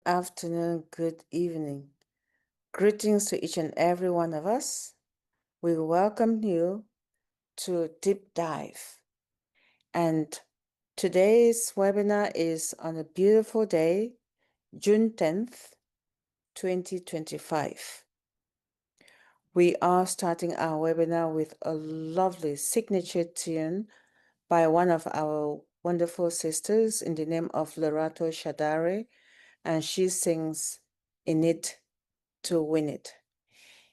afternoon, good evening. Greetings to each and every one of us. We welcome you to Deep Dive. And today's webinar is on a beautiful day, June 10th, 2025. We are starting our webinar with a lovely signature tune by one of our wonderful sisters in the name of Lorato Shadare, and she sings "In It to Win It."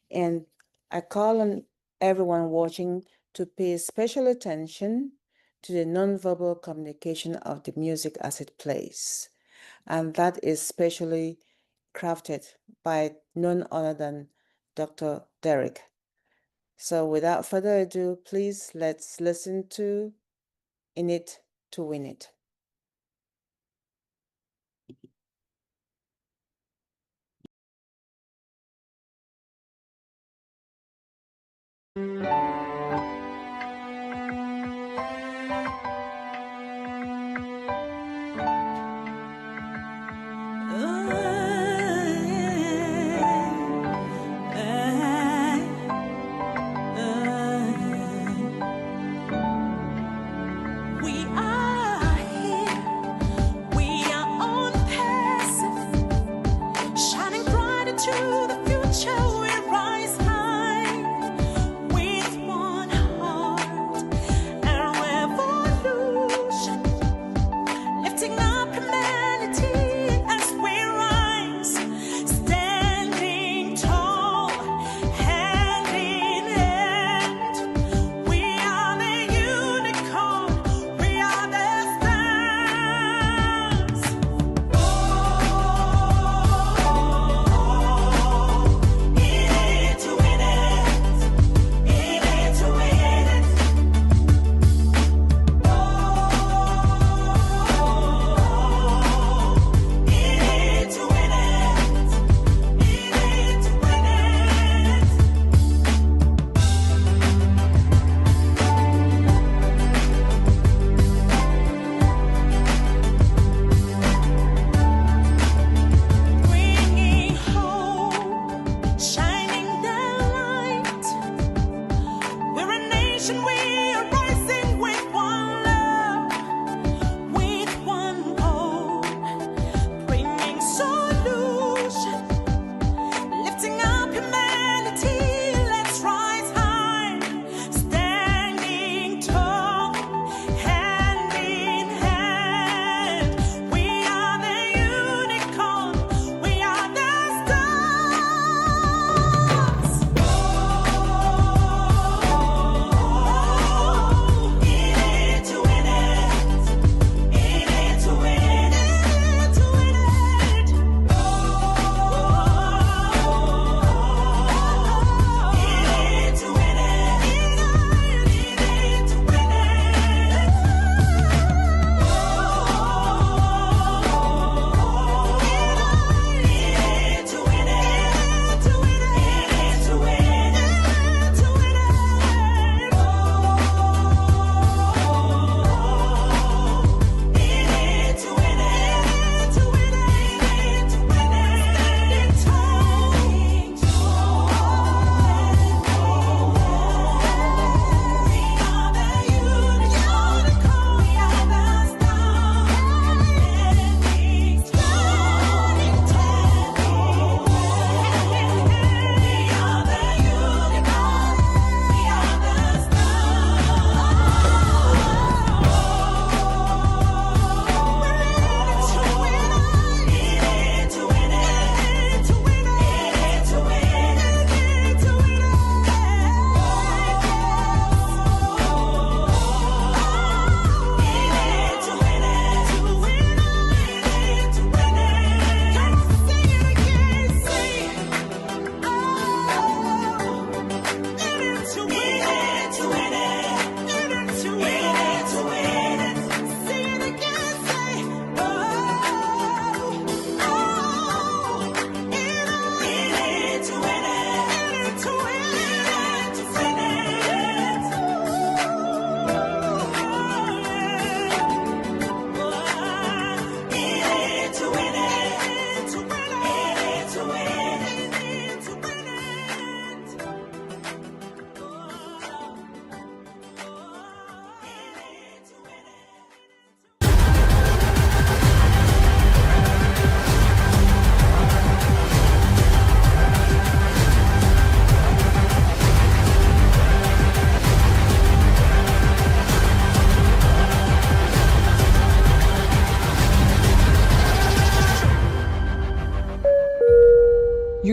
And I call on everyone watching to pay special attention to the nonverbal communication of the music as it plays. And that is specially crafted by none other than DrDerrick. So without further ado, please let's listen to "In It to Win It." To the future we rise high with one heart.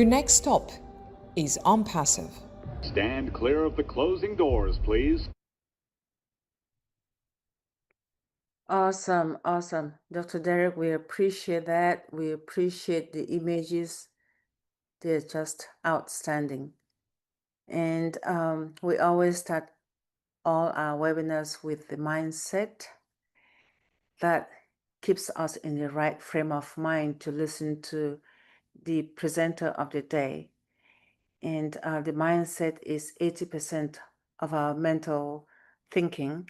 Your next stop is On Passive. Stand clear of the closing doors, please. Awesome, awesome. Dr. Derrick, we appreciate that. We appreciate the images. They're just outstanding. And we always start all our webinars with the mindset that keeps us in the right frame of mind to listen to the presenter of the day. And the mindset is 80% of our mental thinking,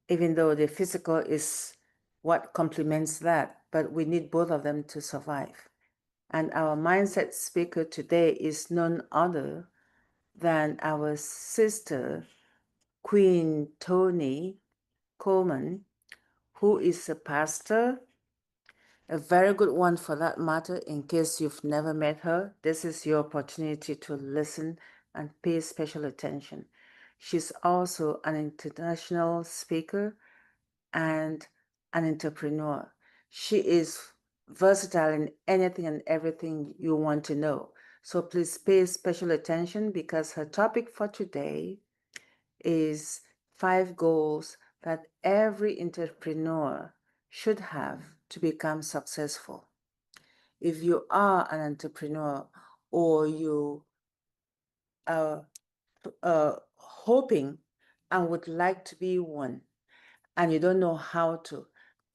even though the physical is what complements that, but we need both of them to survive. And our mindset speaker today is none other than our sister, Queen Toni Coleman, who is a pastor, a very good one for that matter. In case you've never met her, this is your opportunity to listen and pay special attention. She's also an international speaker and an entrepreneur. She is versatile in anything and everything you want to know. So please pay special attention because her topic for today is 5 goals that every entrepreneur should have to become successful. If you are an entrepreneur or you are hoping and would like to be one, and you don't know how to,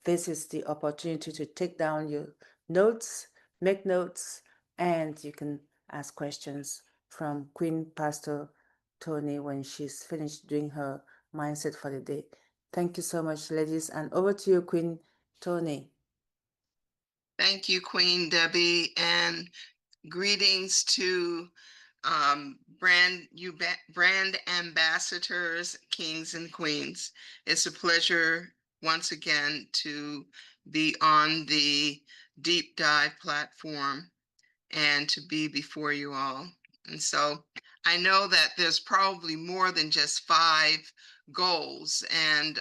this is the opportunity to take down your notes, make notes, and you can ask questions from Queen Pastor Toni when she's finished doing her mindset for the day. Thank you so much, ladies, and over to you, Queen Toni. Thank you, Queen Debbie, and greetings to brand ambassadors, kings and queens. It's a pleasure once again to be on the deep dive platform and to be before you all. And so I know that there's probably more than just 5 goals, and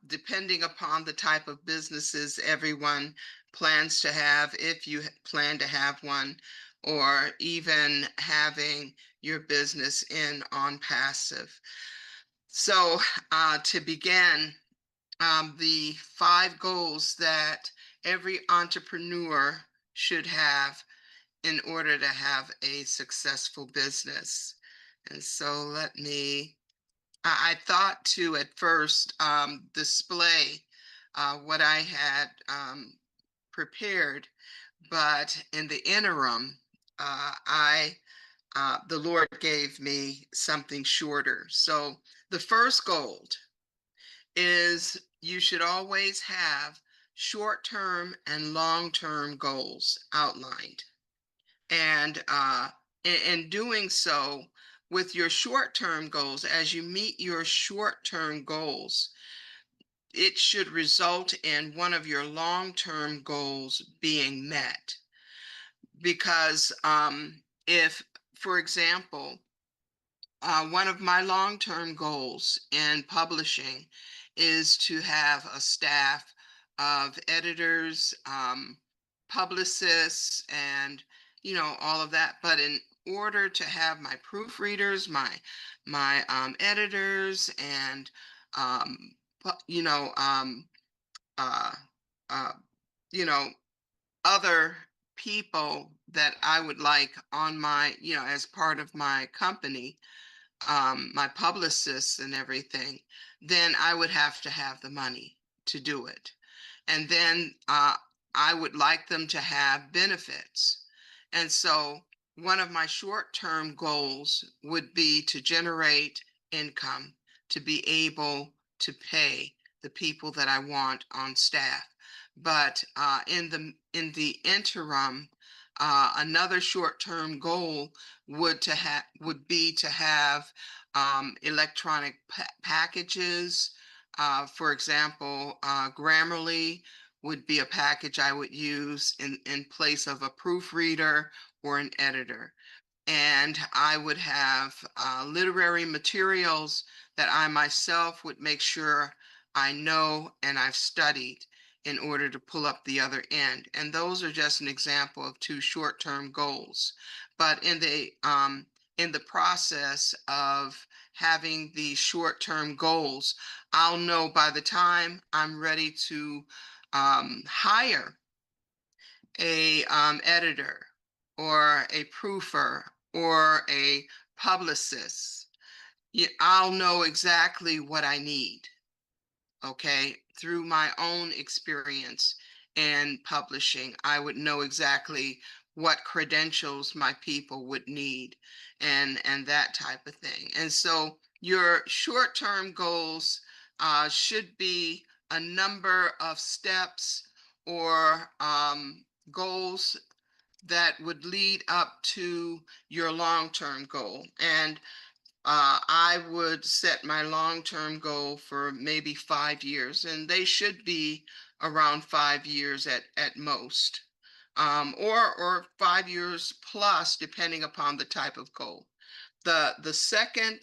depending upon the type of businesses everyone plans to have, if you plan to have one, or even having your business in on passive. So to begin, the 5 goals that every entrepreneur should have in order to have a successful business. And so let me I thought to at first display what I had prepared, but in the interim, the Lord gave me something shorter. So the first goal is you should always have short-term and long-term goals outlined. And in doing so, with your short-term goals, as you meet your short-term goals, it should result in one of your long-term goals being met. Because if, for example, one of my long-term goals in publishing is to have a staff of editors, publicists, and all of that. But in order to have my proofreaders, my editors, and you know uh, uh, you know other people that I would like on my as part of my company, my publicists and everything, then I would have to have the money to do it. And then I would like them to have benefits. And so one of my short-term goals would be to generate income to be able to pay the people that I want on staff. But in the interim, another short-term goal would be to have electronic packages. For example, Grammarly would be a package I would use in place of a proofreader or an editor. And I would have literary materials that I myself would make sure I know and I've studied. in order to pull up the other end. And those are just an example of two short-term goals. But in the process of having these short-term goals, I'll know by the time I'm ready to hire a editor or a proofer or a publicist, I'll know exactly what I need, okay? Through my own experience in publishing, I would know exactly what credentials my people would need and that type of thing. And so your short-term goals should be a number of steps or goals that would lead up to your long-term goal. And I would set my long-term goal for maybe 5 years, and they should be around 5 years at most, or 5 years plus, depending upon the type of goal. The second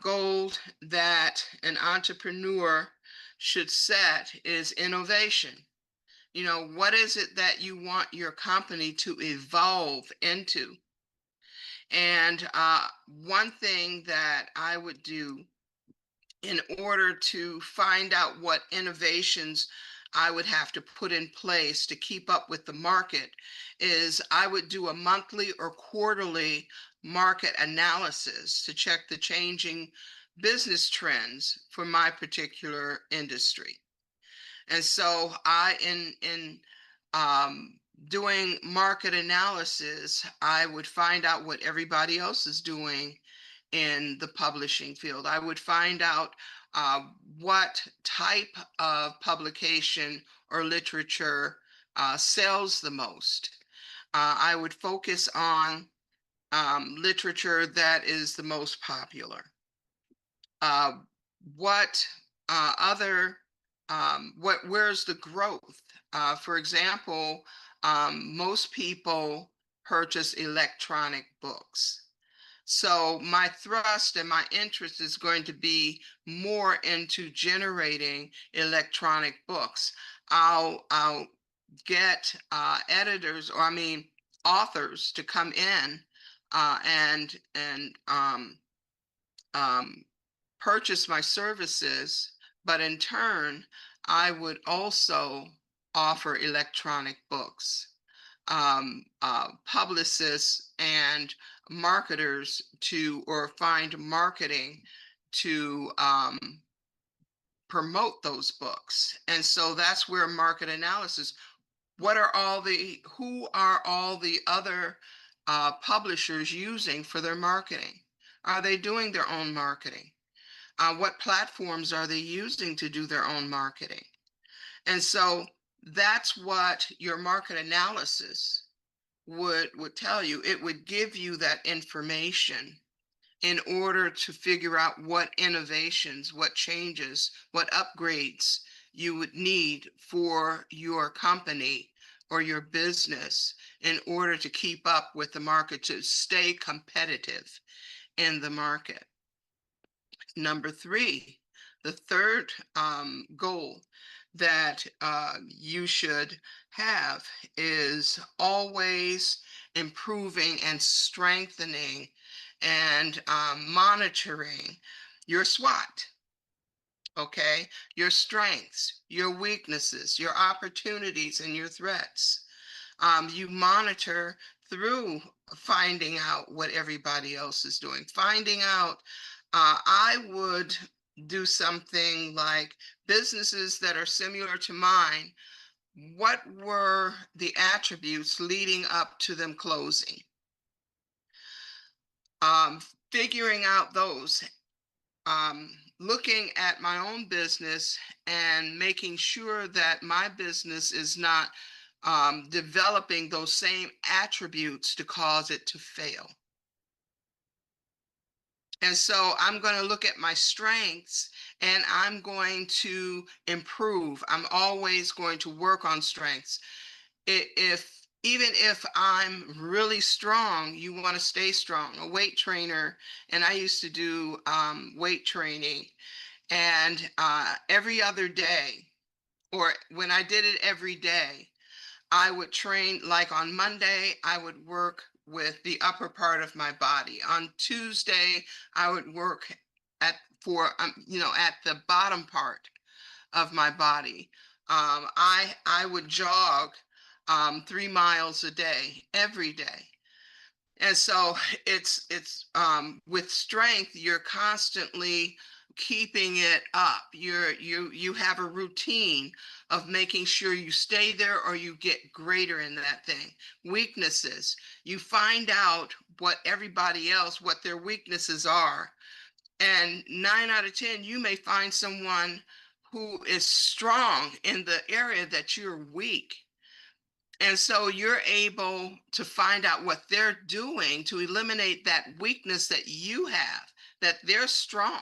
goal that an entrepreneur should set is innovation. What is it that you want your company to evolve into? And one thing that I would do in order to find out what innovations I would have to put in place to keep up with the market is I would do a monthly or quarterly market analysis to check the changing business trends for my particular industry. And so in um, doing market analysis, I would find out what everybody else is doing in the publishing field. I would find out uh, what type of publication or literature sells the most. I would focus on literature that is the most popular. uh, what other where's the growth? For example, most people purchase electronic books. So my thrust and my interest is going to be more into generating electronic books. I'll get editors, or I mean authors, to come in and um, purchase my services, but in turn, I would also offer electronic books. Publicists and marketers or find marketing to promote those books. And so that's where market analysis, who are all the other publishers using for their marketing? Are they doing their own marketing? What platforms are they using to do their own marketing? And so that's what your market analysis would tell you. It would give you that information in order to figure out what innovations, what changes, what upgrades you would need for your company or your business in order to keep up with the market, to stay competitive in the market. Number three, the third goal that you should have is always improving and strengthening and monitoring your SWOT. Okay, your strengths, your weaknesses, your opportunities, and your threats. You monitor through finding out what everybody else is doing. Finding out, I would do something like businesses that are similar to mine. What were the attributes leading up to them closing? Um, Figuring out those, looking at my own business and making sure that my business is not developing those same attributes to cause it to fail. And so I'm going to look at my strengths and I'm going to improve. I'm always going to work on strengths. Even if I'm really strong, you want to stay strong. A weight trainer, and I used to do weight training, and every other day or when I did it every day, I would train, like on Monday, I would work with the upper part of my body. On Tuesday, I would work at the bottom part of my body. I would jog 3 miles a day, every day. And so it's with strength, you're constantly keeping it up. You have a routine of making sure you stay there or you get greater in that thing. Weaknesses, you find out what their weaknesses are. And 9 out of 10, you may find someone who is strong in the area that you're weak. And so you're able to find out what they're doing to eliminate that weakness that you have, that they're strong.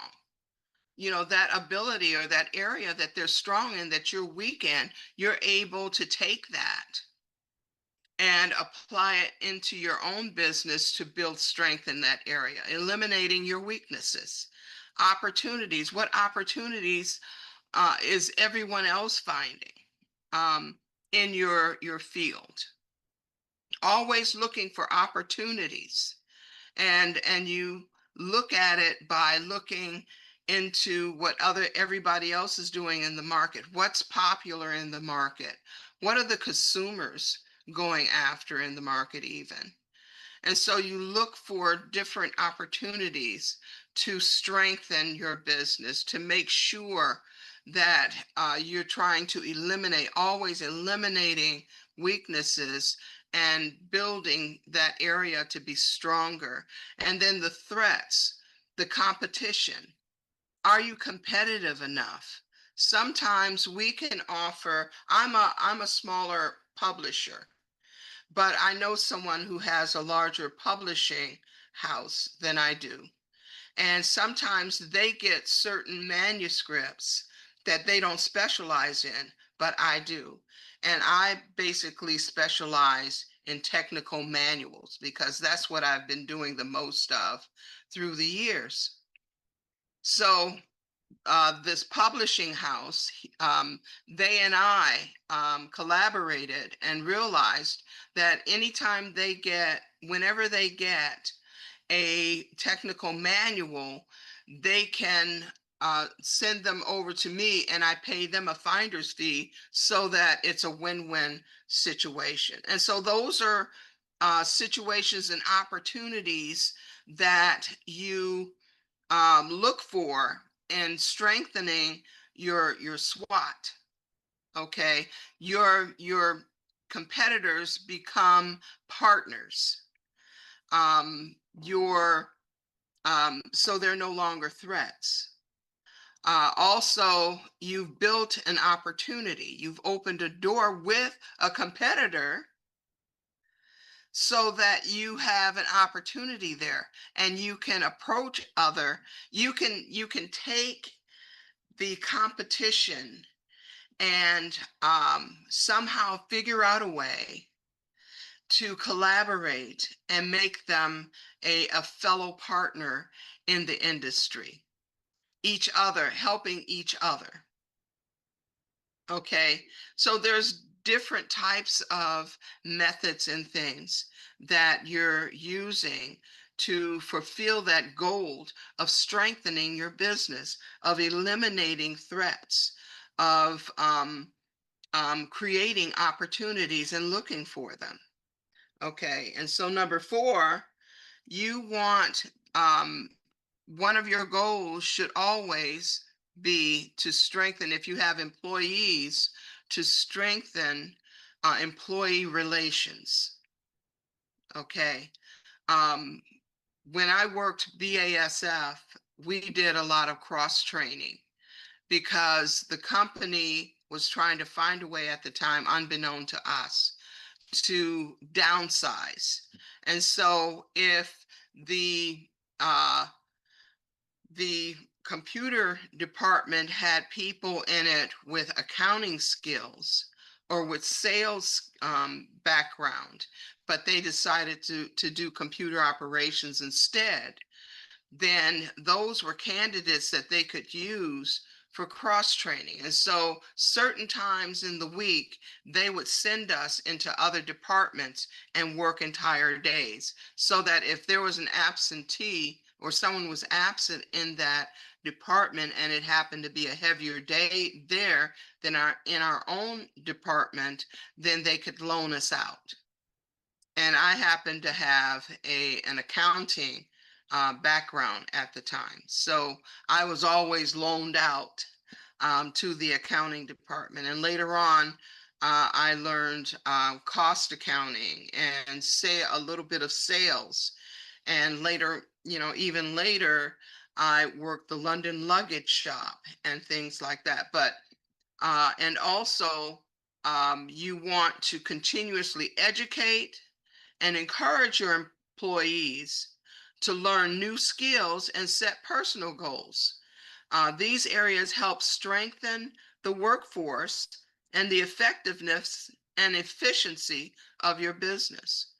That ability or that area that they're strong in, that you're weak in, you're able to take that and apply it into your own business to build strength in that area, eliminating your weaknesses. Opportunities. What opportunities is everyone else finding in your field? Always looking for opportunities, and you look at it by looking into what everybody else is doing in the market. What's popular in the market? What are the consumers going after in the market even? And so you look for different opportunities to strengthen your business, to make sure that you're trying to always eliminating weaknesses and building that area to be stronger. And then the threats, the competition. Are you competitive enough? Sometimes we can offer, I'm a smaller publisher, but I know someone who has a larger publishing house than I do. And sometimes they get certain manuscripts that they don't specialize in, but I do. And I basically specialize in technical manuals because that's what I've been doing the most of through the years. So this publishing house, they and I collaborated and realized that whenever they get a technical manual, they can send them over to me and I pay them a finder's fee so that it's a win-win situation. And so those are situations and opportunities that you look for in strengthening your SWOT. Okay, your competitors become partners. Your So they're no longer threats. Also, you've built an opportunity. You've opened a door with a competitor so that you have an opportunity there and you can approach you can take the competition and somehow figure out a way to collaborate and make them a fellow partner in the industry, helping each other. Okay, so there's different types of methods and things that you're using to fulfill that goal of strengthening your business, of eliminating threats, of creating opportunities and looking for them. Okay, and so number 4, you want one of your goals should always be to strengthen, if you have employees, to strengthen employee relations. Okay. Um, when I worked BASF, we did a lot of cross training because the company was trying to find a way at the time, unbeknown to us, to downsize. And so if the uh, the computer department had people in it with accounting skills or with sales background, but they decided to do computer operations instead, then those were candidates that they could use for cross training. And so certain times in the week, they would send us into other departments and work entire days, so that if there was an absentee or someone was absent in that department and it happened to be a heavier day there than in our own department, then they could loan us out. And I happened to have an accounting background at the time, so I was always loaned out to the accounting department. And later on, I learned cost accounting and say a little bit of sales. And later, even later, I worked the London luggage shop and things like that. But and also, you want to continuously educate and encourage your employees to learn new skills and set personal goals. These areas help strengthen the workforce and the effectiveness and efficiency of your business.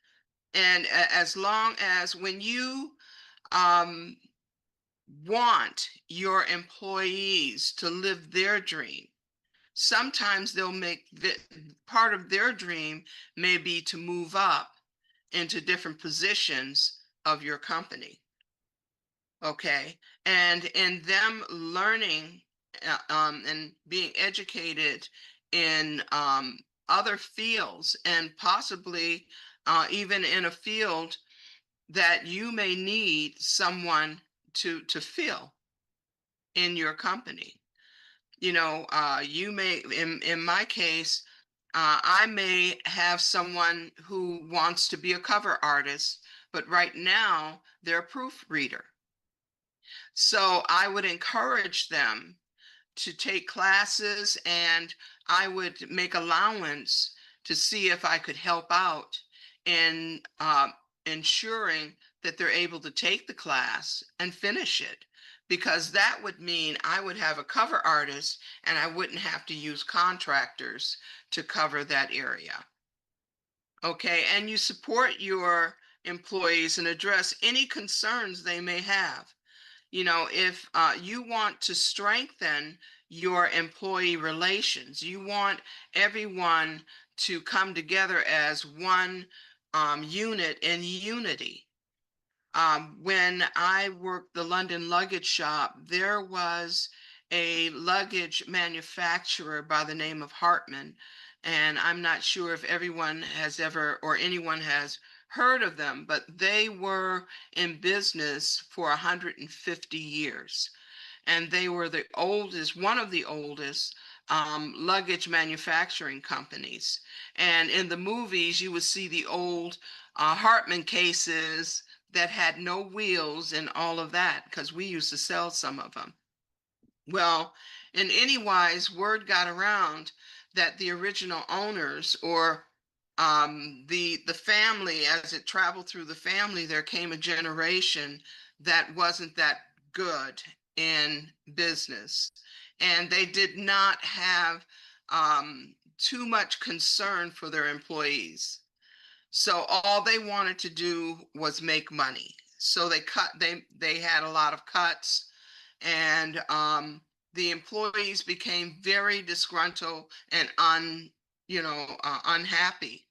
And as long as when you um, want your employees to live their dream, sometimes they'll make part of their dream may be to move up into different positions of your company. Okay. And in them learning and being educated in other fields, and possibly even in a field that you may need someone to fill in your company. You may, in my case, I may have someone who wants to be a cover artist, but right now they're a proofreader. So I would encourage them to take classes, and I would make allowance to see if I could help out in ensuring that they're able to take the class and finish it, because that would mean I would have a cover artist and I wouldn't have to use contractors to cover that area. Okay, and you support your employees and address any concerns they may have. If you want to strengthen your employee relations, you want everyone to come together as one unit in unity. When I worked the London luggage shop, there was a luggage manufacturer by the name of Hartman. And I'm not sure if everyone has ever or anyone has heard of them, but they were in business for 150 years. And they were the oldest, one of the oldest luggage manufacturing companies. And in the movies, you would see the old Hartman cases that had no wheels and all of that, because we used to sell some of them. Well, in any wise, word got around that the original owners, or the family, as it traveled through the family, there came a generation that wasn't that good in business, and they did not have too much concern for their employees. So all they wanted to do was make money. So they had a lot of cuts, and the employees became very disgruntled and unhappy.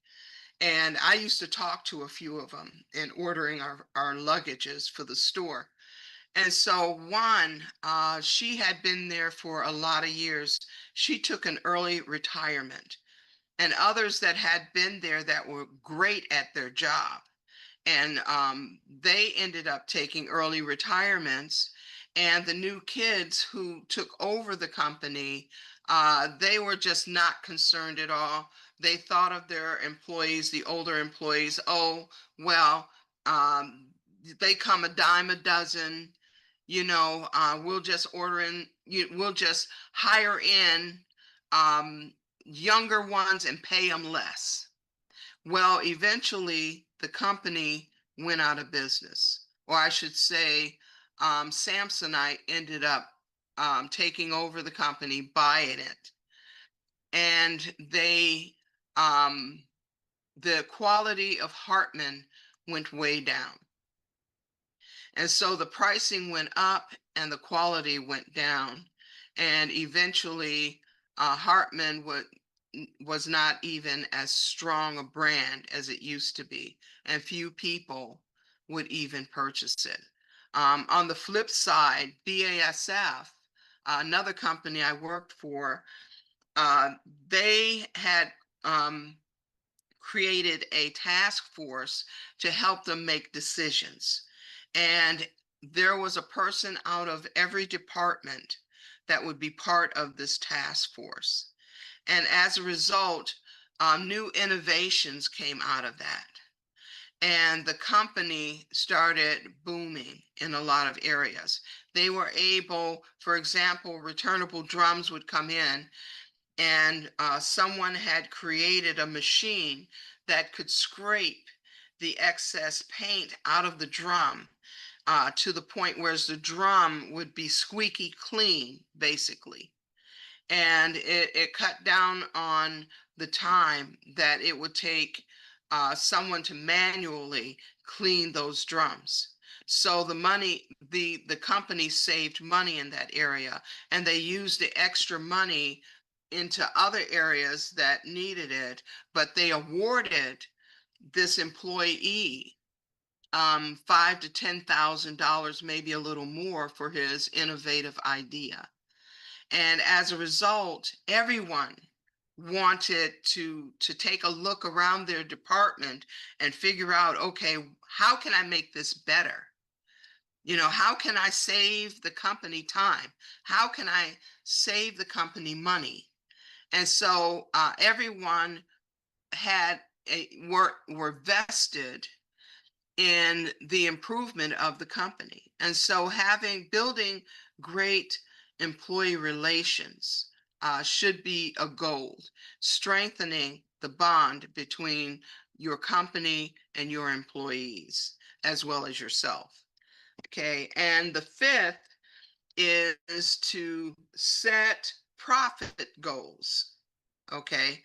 And I used to talk to a few of them in ordering our luggages for the store. And so one, she had been there for a lot of years. She took an early retirement, and others that had been there that were great at their job, and they ended up taking early retirements. And the new kids who took over the company, they were just not concerned at all. They thought of their employees, the older employees, oh, well, um, they come a dime a dozen. We'll just we'll just hire in um, younger ones and pay them less. Well, eventually the company went out of business, or I should say, Samsonite ended up taking over the company, buying it, and um, the quality of Hartman went way down, and so the pricing went up and the quality went down. and eventually Hartman was not even as strong a brand as it used to be, and few people would even purchase it. On the flip side, BASF, another company I worked for, uh, they had created a task force to help them make decisions. And there was a person out of every department that would be part of this task force. And as a result, new innovations came out of that. And the company started booming in a lot of areas. They were able, for example, returnable drums would come in, and someone had created a machine that could scrape the excess paint out of the drum to the point where the drum would be squeaky clean, basically. And it cut down on the time that it would take someone to manually clean those drums. So the company saved money in that area, and they used the extra money into other areas that needed it, but they awarded this employee five to $10,000, maybe a little more, for his innovative idea. And as a result, everyone wanted to take a look around their department and figure out, okay, how can I make this better? How can I save the company time? How can I save the company money? And so everyone were vested in the improvement of the company. And so building great employee relations should be a goal, strengthening the bond between your company and your employees, as well as yourself. Okay. And the fifth is to set profit goals. Okay.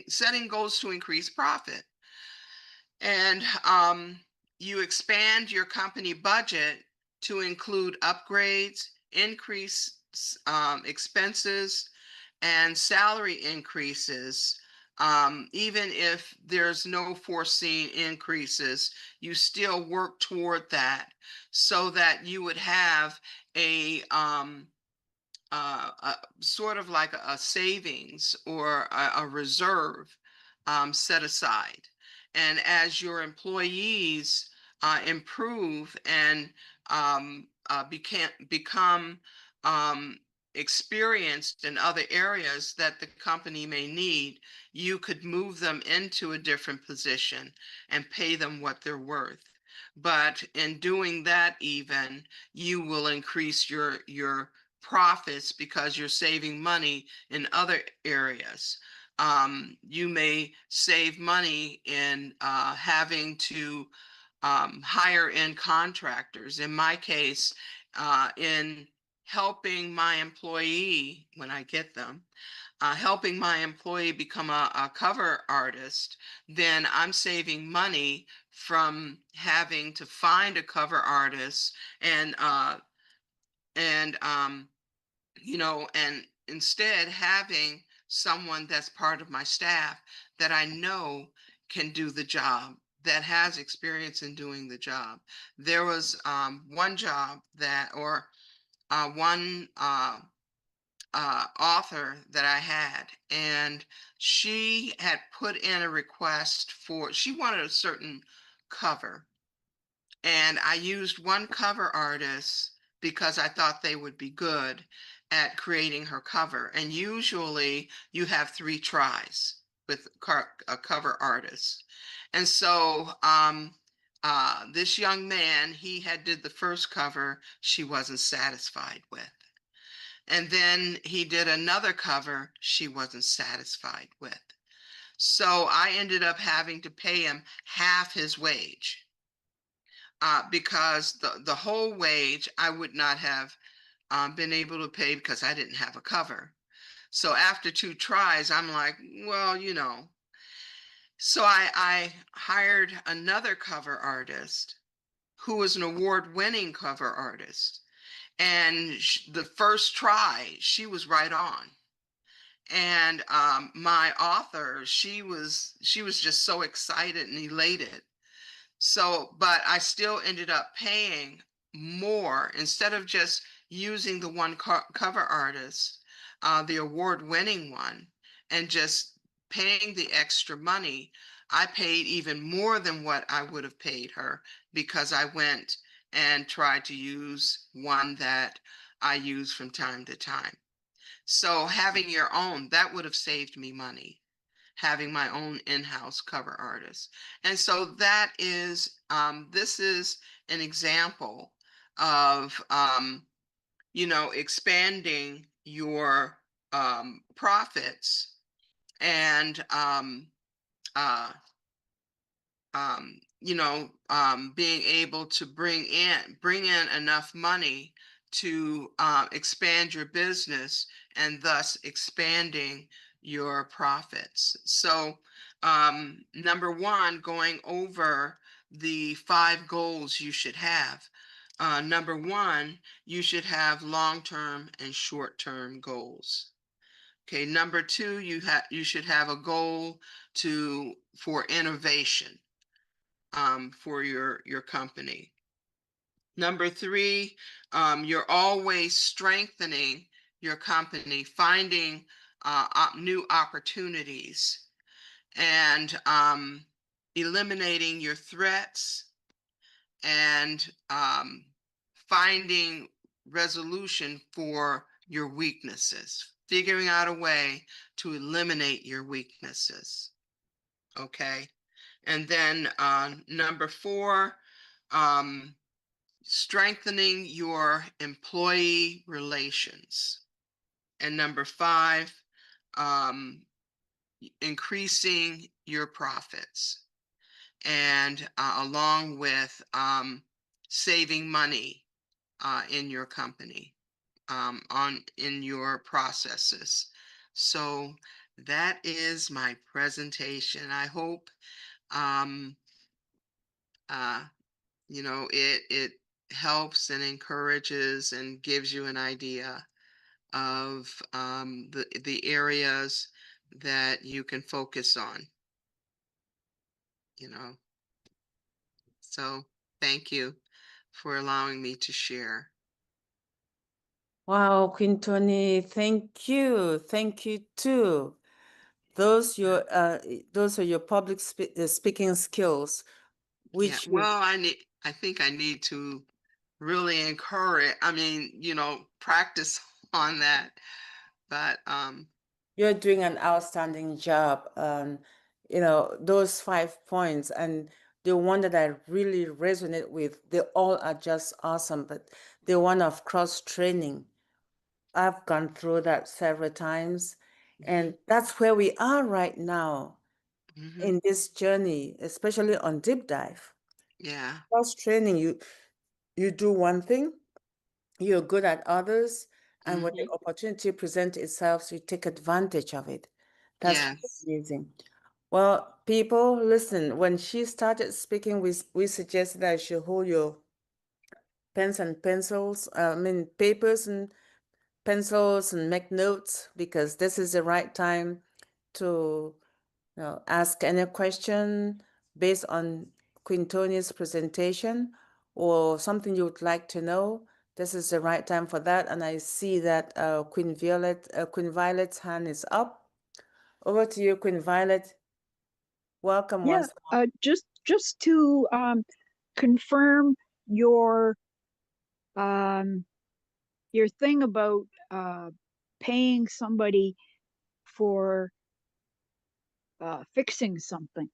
Setting goals to increase profit. And you expand your company budget to include upgrades, increase expenses, and salary increases. Even if there's no foreseen increases, you still work toward that so that you would have a sort of like a savings or a reserve set aside. And as your employees improve and become experienced in other areas that the company may need, you could move them into a different position and pay them what they're worth. But in doing that, even you will increase your profits because you're saving money in other areas. You may save money in having to hire in contractors. In my case, in helping my employee, when I get them, helping my employee become a cover artist, then I'm saving money from having to find a cover artist and and and instead having someone that's part of my staff that I know can do the job, that has experience in doing the job. There was one job or one author that I had, and she had put in a request she wanted a certain cover. And I used one cover artist because I thought they would be good at creating her cover. And usually you have 3 tries with a cover artist. And so this young man, he had did the first cover she wasn't satisfied with. And then he did another cover she wasn't satisfied with. So I ended up having to pay him half his wage. Because the whole wage I would not have been able to pay because I didn't have a cover. So after 2 tries, I'm like, well, So I hired another cover artist who was an award-winning cover artist. And the first try, she was right on. And my author, she was just so excited and elated. So, but I still ended up paying more instead of just using the one cover artist, the award-winning one, and just paying the extra money. I paid even more than what I would have paid her because I went and tried to use one that I use from time to time. So having your own, that would have saved me money, having my own in-house cover artist. And so that is, this is an example of, expanding your profits and uh, being able to bring in enough money to expand your business and thus expanding your profits. So, number one, going over the 5 goals you should have. Number one, you should have long-term and short-term goals. Okay, number two, you should have a goal for innovation for your company. Number three, you're always strengthening your company, finding new opportunities, and eliminating your threats, and finding resolution for your weaknesses, figuring out a way to eliminate your weaknesses. Okay. And then number four, um, strengthening your employee relations. And number five, um, increasing your profits. And along with saving money in your company, in your processes. So that is my presentation. I hope um, uh, it helps and encourages and gives you an idea of the areas that you can focus on, you know. So thank you for allowing me to share. Wow, Queen Toni, thank you. Thank you too. Those are your public speaking skills, Yeah, which you well, I think I need to really practice on that. But you're doing an outstanding job. Those 5 points and the one that I really resonate with, they all are just awesome. But the one of cross training, I've gone through that several times, and that's where we are right now in this journey, especially on deep dive. yeah. Cross training, you do one thing, you're good at others, and when the hmm opportunity presents itself, you take advantage of it. That's Yes. amazing. Well, people, listen, when she started speaking, we suggested that you should hold your pens and pencils, papers and pencils and make notes, because this is the right time to ask any question based on Queen Toni's presentation or something you would like to know. This is the right time for that. And I see that Queen Violet's hand is up. Over to you, Queen Violet. Welcome Yeah, once more. just to confirm your um, your thing about paying somebody for fixing something.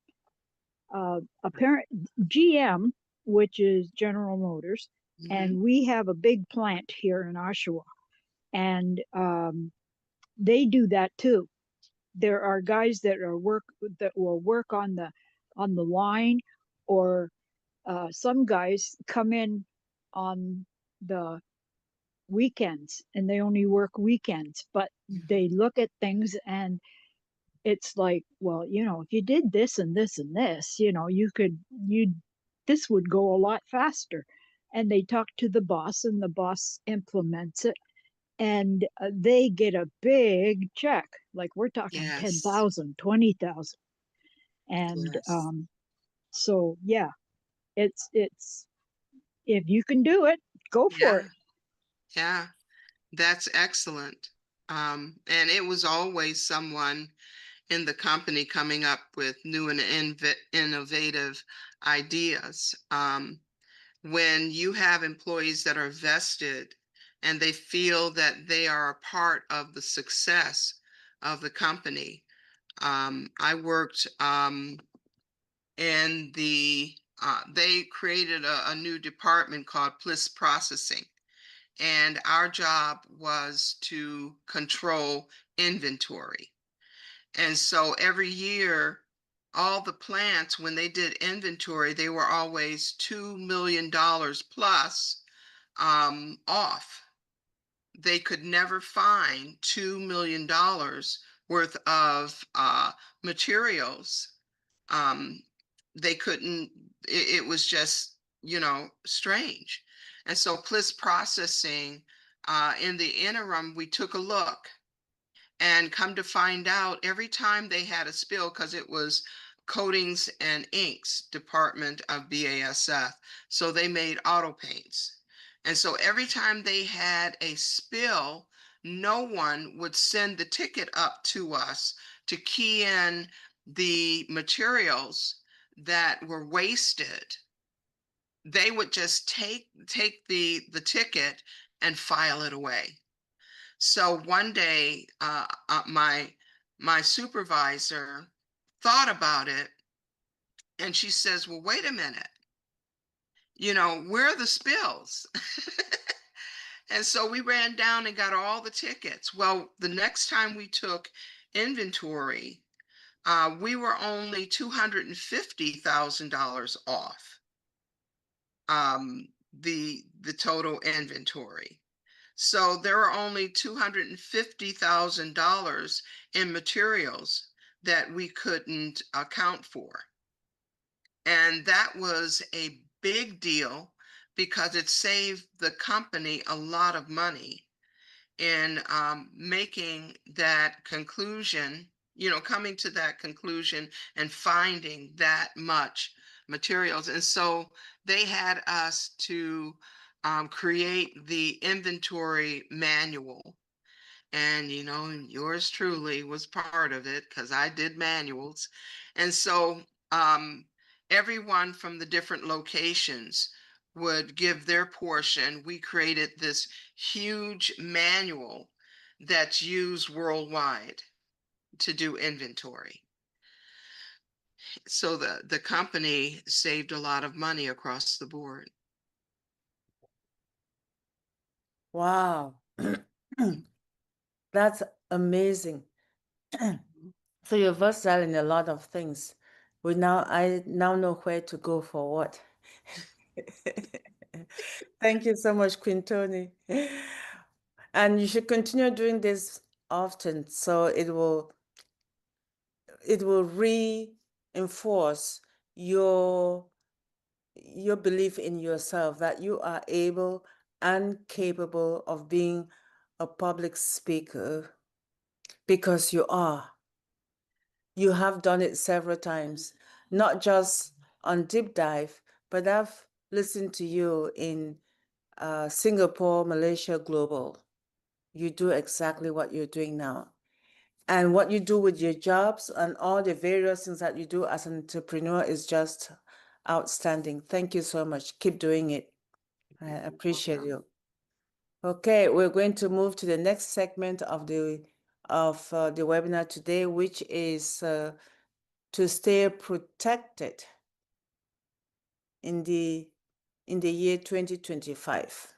Apparent GM, which is General Motors, hmm and we have a big plant here in Oshawa, and they do that too. There are guys that will work on the line, or some guys come in on the weekends and they only work weekends, but they look at things and it's like, well, if you did this and this and this, you this would go a lot faster. and they talk to the boss, and the boss implements it, and they get a big check. Like we're talking Yes. 10,000, 20,000. And Yes. so yeah, it's if you can do it, go for Yeah. it. Yeah. That's excellent. And it was always someone in the company coming up with new and innovative ideas. When you have employees that are vested and they feel that they are a part of the success of the company. I worked in they created a new department called Bliss Processing. And our job was to control inventory. And so every year, all the plants, when they did inventory, they were always $2 million plus off. They could never find $2 million worth of materials. Um, they couldn't, it was just, strange. And so Pliss Processing, in the interim, we took a look and come to find out every time they had a spill, because it was coatings and inks department of BASF. So they made auto paints. And so every time they had a spill, no one would send the ticket up to us to key in the materials that were wasted. They would just take the ticket and file it away. So one day, my supervisor thought about it, and she says, "Well, wait a minute. Where are the spills?" And so we ran down and got all the tickets. Well, the next time we took inventory, we were only $250,000 off the total inventory. So there are only $250,000 in materials that we couldn't account for. And that was a big deal because it saved the company a lot of money in making that conclusion, coming to that conclusion and finding that much materials. And so they had us to create the inventory manual. And, yours truly was part of it because I did manuals. And so um, everyone from the different locations would give their portion. We created this huge manual that's used worldwide to do inventory. So the company saved a lot of money across the board. Wow. That's amazing. So you're versatile in a lot of things. I now know where to go for what. Thank you so much, Queen Toni. And you should continue doing this often so it will reinforce your belief in yourself that you are able and capable of being a public speaker, because you are. You have done it several times, not just on Deep Dive, but I've listened to you in Singapore, Malaysia, Global. You do exactly what you're doing now. And what you do with your jobs and all the various things that you do as an entrepreneur is just outstanding. Thank you so much. Keep doing it. I appreciate you. Okay, we're going to move to the next segment of the webinar today, which is to stay protected in the year 2025.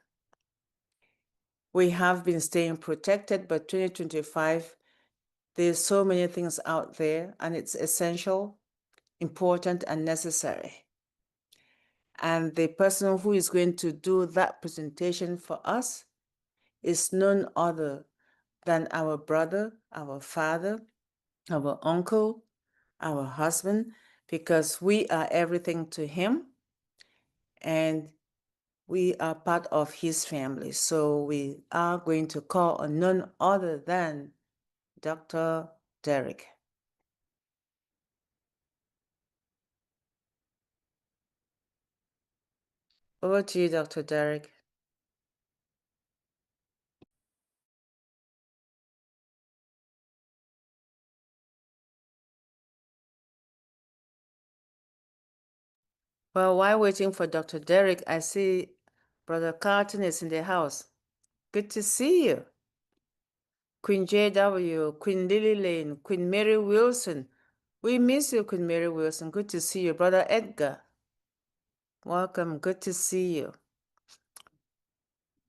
We have been staying protected, but 2025, there's so many things out there, and it's essential, important, and necessary. And the person who is going to do that presentation for us is none other than our brother, our father, our uncle, our husband, because we are everything to him. And we are part of his family. So we are going to call on none other than Dr. Derrick. Over to you, Dr. Derrick. Well, while waiting for Dr. Derrick, I see Brother Carlton is in the house. Good to see you. Queen JW, Queen Lily Lane, Queen Mary Wilson. We miss you, Queen Mary Wilson. Good to see you. Brother Edgar, welcome. Good to see you.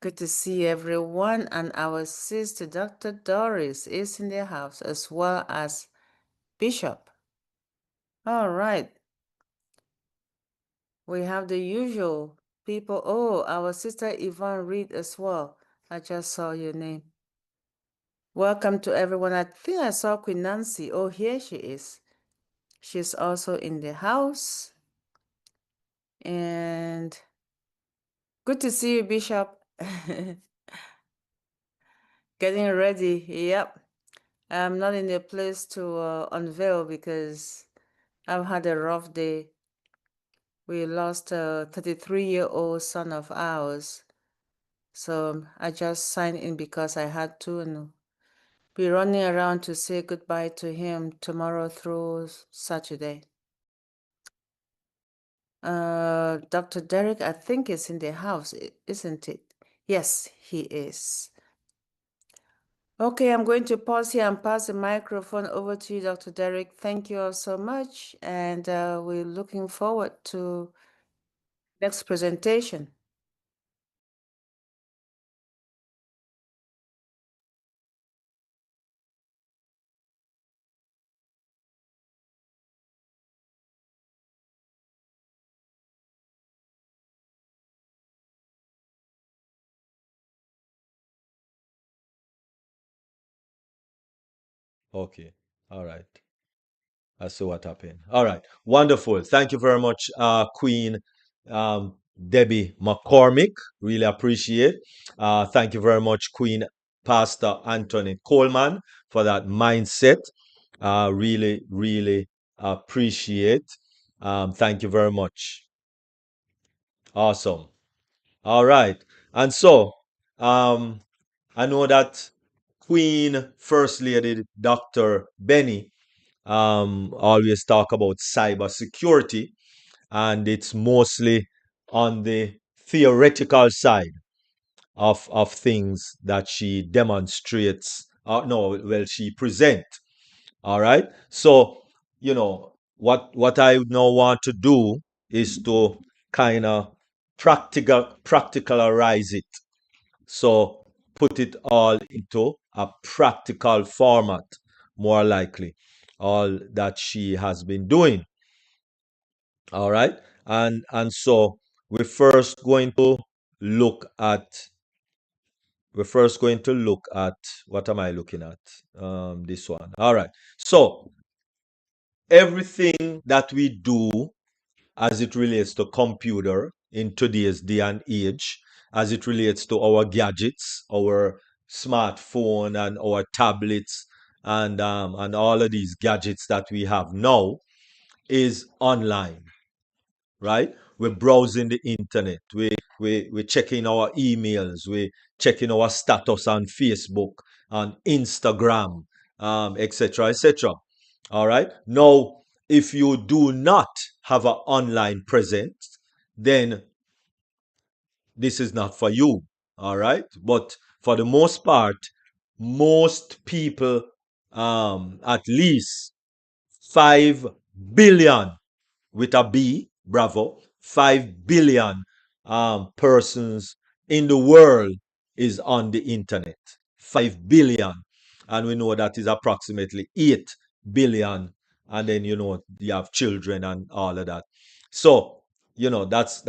Good to see everyone. And our sister, Dr. Doris, is in the house, as well as Bishop. All right. We have the usual people. Oh, our sister Yvonne Reed as well. I just saw your name. Welcome to everyone. I think I saw Queen Nancy. Oh, here she is. She's also in the house. And good to see you, Bishop. Getting ready. Yep. I'm not in a place to unveil because I've had a rough day. We lost a 33-year-old son of ours. So I just signed in because I had to and be running around to say goodbye to him tomorrow through Saturday. Dr. Derrick, I think, is in the house, isn't it? Yes, he is. Okay, I'm going to pause here and pass the microphone over to you, Dr. Derrick. Thank you all so much, and we're looking forward to next presentation. Okay. All right. I see what happened. All right. Wonderful. Thank you very much, Queen Debbie McCormick. Really appreciate. Thank you very much, Queen Pastor Antoinette Coleman, for that mindset. Really, really appreciate. Thank you very much. Awesome. All right. And so, I know that Queen First Lady Dr. Benny always talk about cybersecurity, and it's mostly on the theoretical side of things that she demonstrates. No, well, she present. All right. So, what I now want to do is to kind of practicalize it. So put it all into a practical format, more likely, all that she has been doing. All right. And so we're first going to look at what am I looking at? This one. All right. So everything that we do as it relates to computer in today's day and age, as it relates to our gadgets, our smartphone and our tablets and all of these gadgets that we have now is online, right? We're browsing the internet. We're checking our emails. We're checking our status on Facebook, on Instagram, etc., etc. All right. Now, if you do not have an online presence, then this is not for you. All right. But for the most part, most people, at least 5 billion with a B, bravo, 5 billion persons in the world is on the internet. 5 billion. And we know that is approximately 8 billion. And then, you have children and all of that. So, that's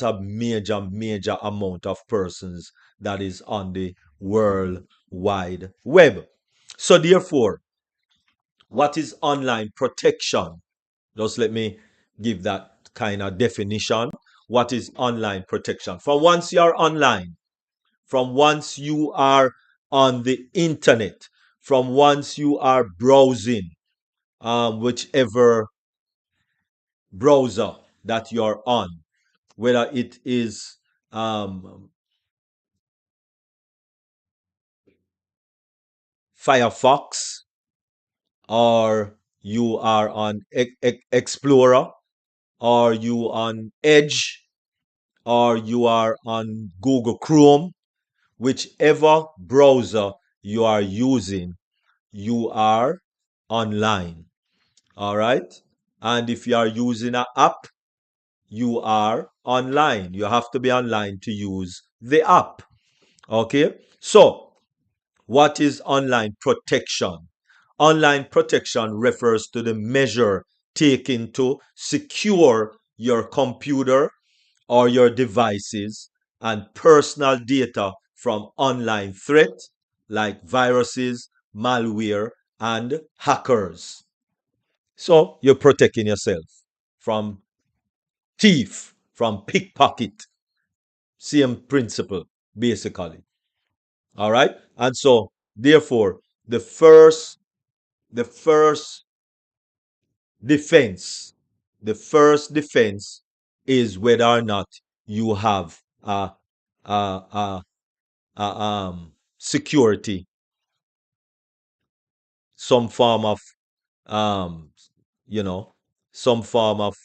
a major amount of persons that is on the World Wide Web. So therefore, what is online protection? Just let me give that kind of definition. what is online protection. From once you are online, from once you are on the internet, from once you are browsing, whichever browser that you're on, whether it is Firefox, or you are on Explorer, or you on Edge, or you are on Google Chrome, whichever browser you are using, you are online. All right. And if you are using an app, you are online. You have to be online to use the app. Okay. So, what is online protection? Online protection refers to the measure taken to secure your computer or your devices and personal data from online threats like viruses, malware, and hackers. So you're protecting yourself from thief, from pickpocket. Same principle, basically. All right. And so, therefore, the first defense, the first defense is whether or not you have a, a, security, some form of, um, you know, some form of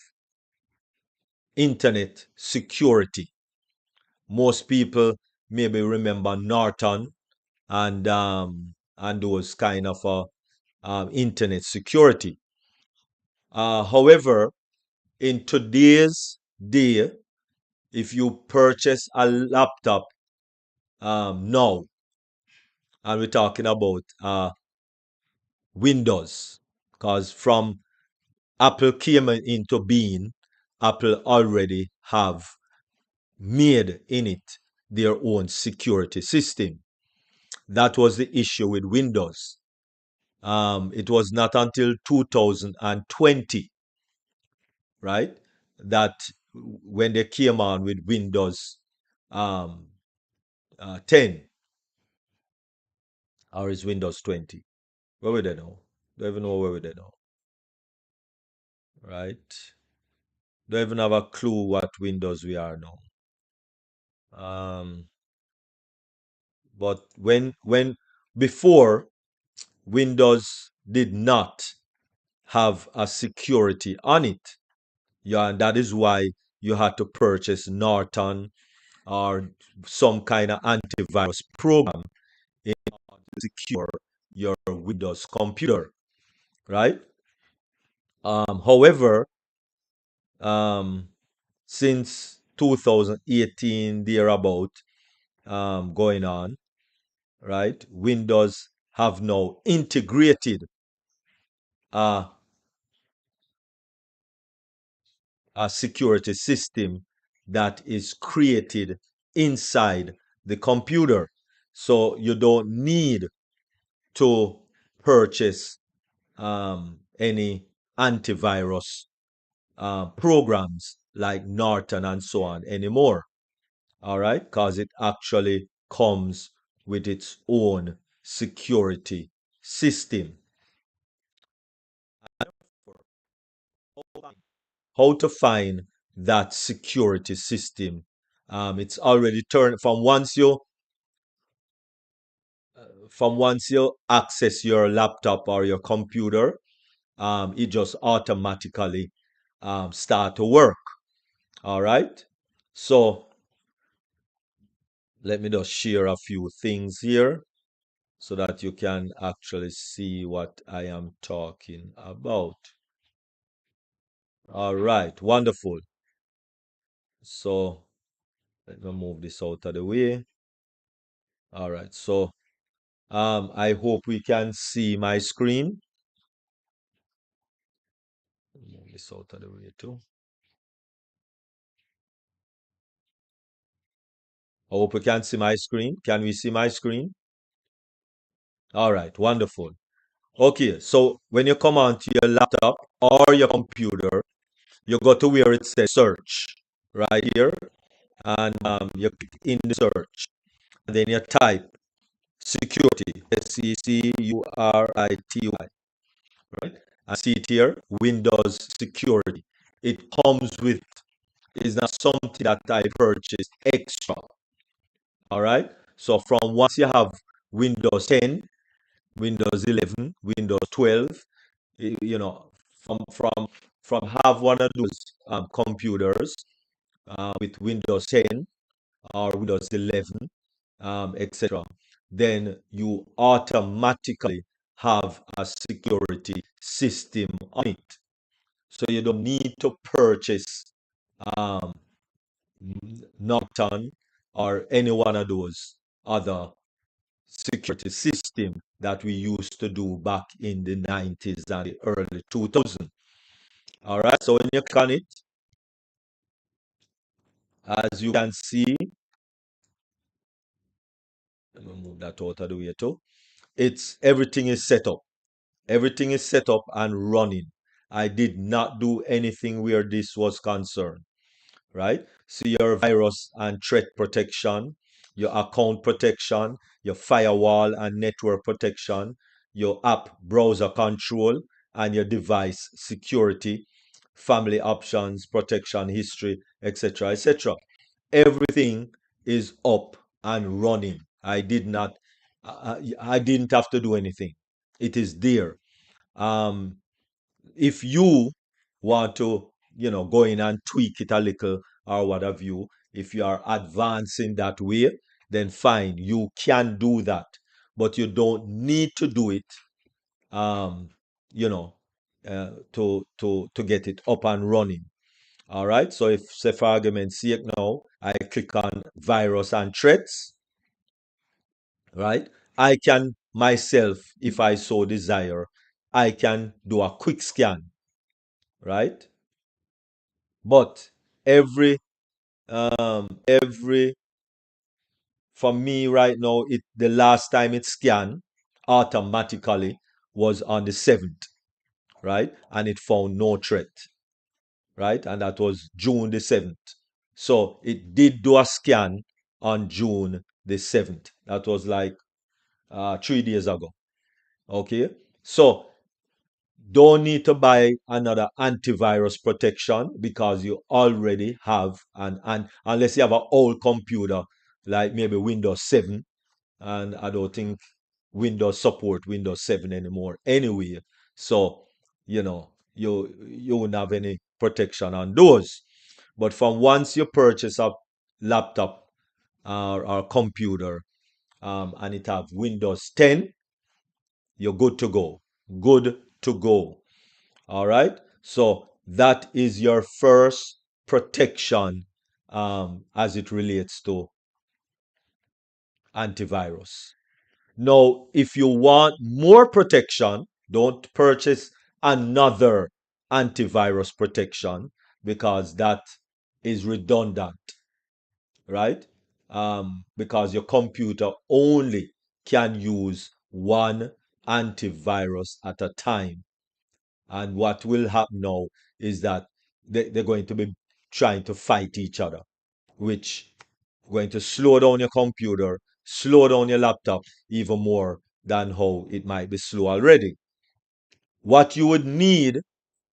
internet security. Most people maybe remember Norton and those kind of internet security. However, in today's day, if you purchase a laptop now, and we're talking about Windows, because from Apple came into being, Apple already have made in it their own security system. That was the issue with Windows. It was not until 2020, right, that when they came on with Windows um, 10, or is Windows 20? Where would they know? Don't even know where would they know, right? Don't even have a clue what Windows we are now. But when before, Windows did not have a security on it. Yeah, and that is why you had to purchase Norton or some kind of antivirus program in order to secure your Windows computer, right? However, um, since 2018, thereabout, going on, right? Windows have now integrated a, a security system that is created inside the computer. So you don't need to purchase any antivirus programs like Norton and so on anymore. All right, because it actually comes with its own security system. How to find that security system? It's already turned from once you access your laptop or your computer, it just automatically start to work. All right. So let me just share a few things here so that you can actually see what I am talking about. All right. Wonderful. So let me move this out of the way. All right. So I hope we can see my screen. Move this out of the way too. I hope we can see my screen. Can we see my screen? All right, wonderful. Okay, so when you come onto your laptop or your computer, you go to where it says search. right here, and you click in the search, and then you type security, SECURITY, right? And see it here, Windows security. It comes with, it's not something that I purchased extra. All right. So from once you have Windows 10, Windows 11, Windows 12, you know, from have one of those computers with Windows 10 or Windows 11, etc., then you automatically have a security system on it. So you don't need to purchase um, Norton or any one of those other security system that we used to do back in the 90s and the early 2000s. All right, so when you click on it, as you can see, let me move that out of the way too. It's everything is set up. Everything is set up and running. I did not do anything where this was concerned, right? So your virus and threat protection, your account protection, your firewall and network protection, your app browser control, and your device security, family options, protection history, etc., etc. Everything is up and running. I didn't have to do anything. It is there. Um, if you want to, go in and tweak it a little or what have you, if you are advancing that way, then fine, you can do that. But you don't need to do it, um, you know, to get it up and running. All right. So if, say for argument's sake now, I click on virus and threats, right? I can myself, if I so desire, I can do a quick scan, right? But every for me right now, it the last time it scanned automatically was on the 7th, right? And it found no threat, right? And that was June the 7th. So it did do a scan on June the 7th. That was like 3 days ago. Okay. So don't need to buy another antivirus protection because you already have an unless you have an old computer like maybe Windows 7, and I don't think Windows support Windows 7 anymore anyway. So, you wouldn't have any protection on those. But from once you purchase a laptop or computer, and it have Windows 10, you're good to go. Good to go. All right. So that is your first protection as it relates to antivirus. Now, if you want more protection, don't purchase another antivirus protection because that is redundant, right? Because your computer only can use one antivirus at a time. And what will happen now is that they're going to be trying to fight each other, which going to slow down your computer, slow down your laptop even more than how it might be slow already. What you would need,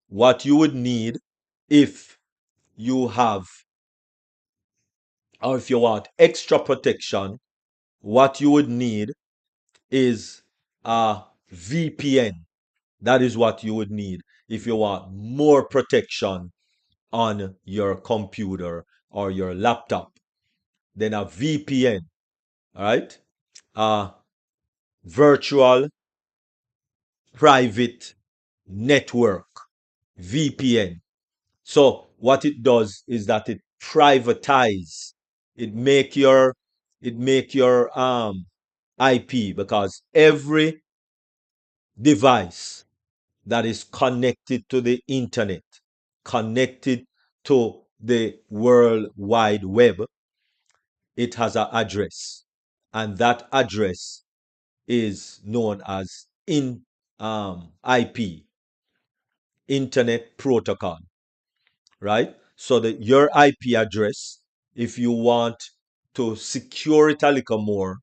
what you would need if you have, or if you want extra protection, what you would need is a VPN. That is what you would need if you want more protection on your computer or your laptop. Then a VPN, all right? A virtual private network, VPN. So what it does is that it privatize, it make your IP, because every device that is connected to the internet, connected to the World Wide Web, it has an address. And that address is known as IP, Internet Protocol, right? So that your IP address, if you want to secure it a little more,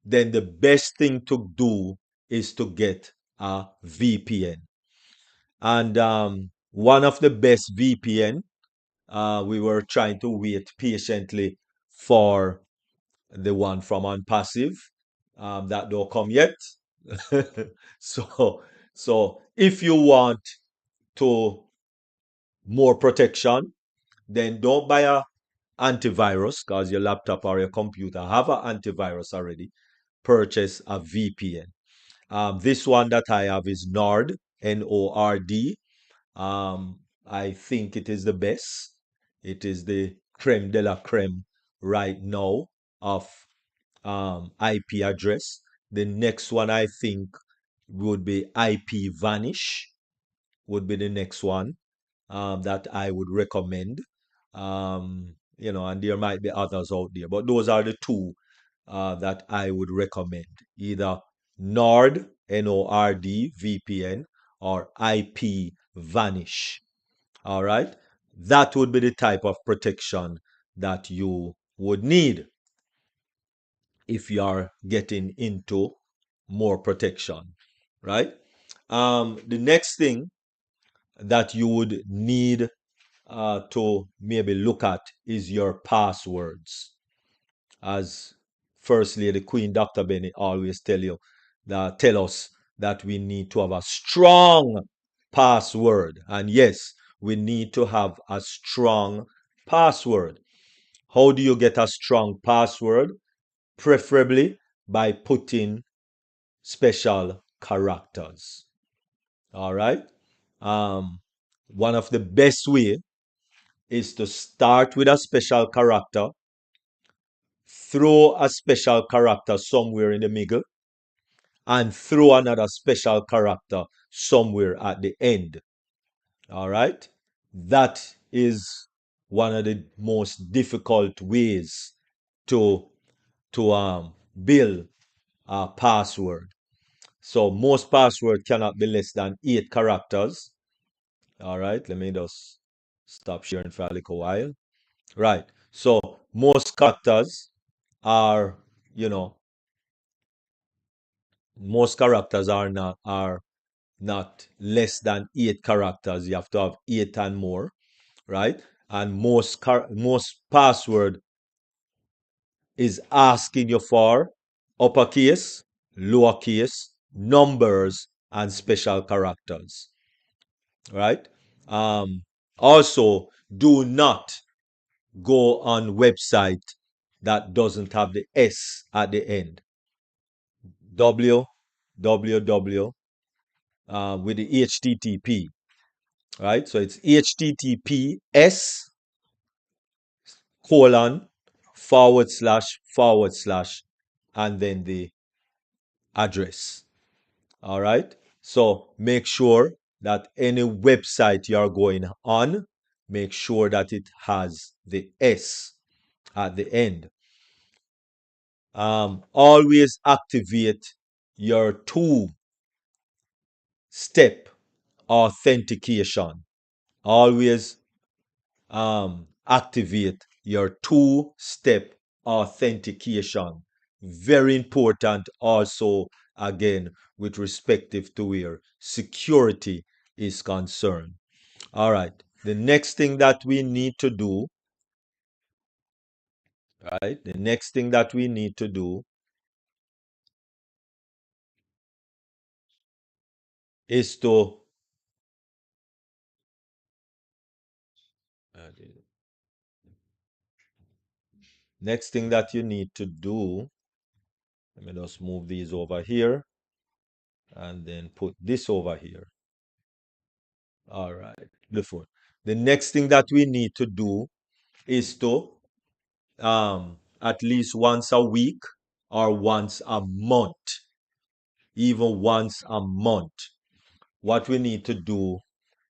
then the best thing to do is to get a VPN. And one of the best VPN, we were trying to wait patiently for the one from OnPassive. That don't come yet. so, so if you want to more protection, then don't buy a antivirus because your laptop or your computer have an antivirus already. Purchase a VPN. This one that I have is Nord, Nord. I think it is the best. It is the creme de la creme right now of IP address. The next one I think would be IP Vanish, would be the next one that I would recommend. And there might be others out there, but those are the two that I would recommend. Either Nord, Nord VPN, or IP Vanish. All right. That would be the type of protection that you would need if you are getting into more protection, right? The next thing that you would need to maybe look at is your passwords. As First Lady Queen Dr. Bennett always tell us that we need to have a strong password. And yes, we need to have a strong password. How do you get a strong password? Preferably by putting special characters. All right. One of the best way is to start with a special character, throw a special character somewhere in the middle, and throw another special character somewhere at the end. All right. That is one of the most difficult ways to build a password. So most password cannot be less than 8 characters. All right, let me just stop sharing for a little while. Right. So most characters are, you know, most characters are not less than 8 characters. You have to have 8 and more, right? And most password is asking you for uppercase, lowercase, numbers, and special characters, right? Also, do not go on website that doesn't have the S at the end. www with the HTTP, right? So it's HTTPS colon / and then the address. All right. So make sure that any website you're going on, make sure that it has the S at the end. Always activate your 2-step authentication. Always activate your 2-step authentication. Very important also, again, with respective to where security is concerned. All right. The next thing that we need to do, right? The next thing that we need to do is to next thing that you need to do, let me just move these over here and then put this over here. All right, beautiful. The next thing that we need to do is to at least once a week or once a month, even once a month, what we need to do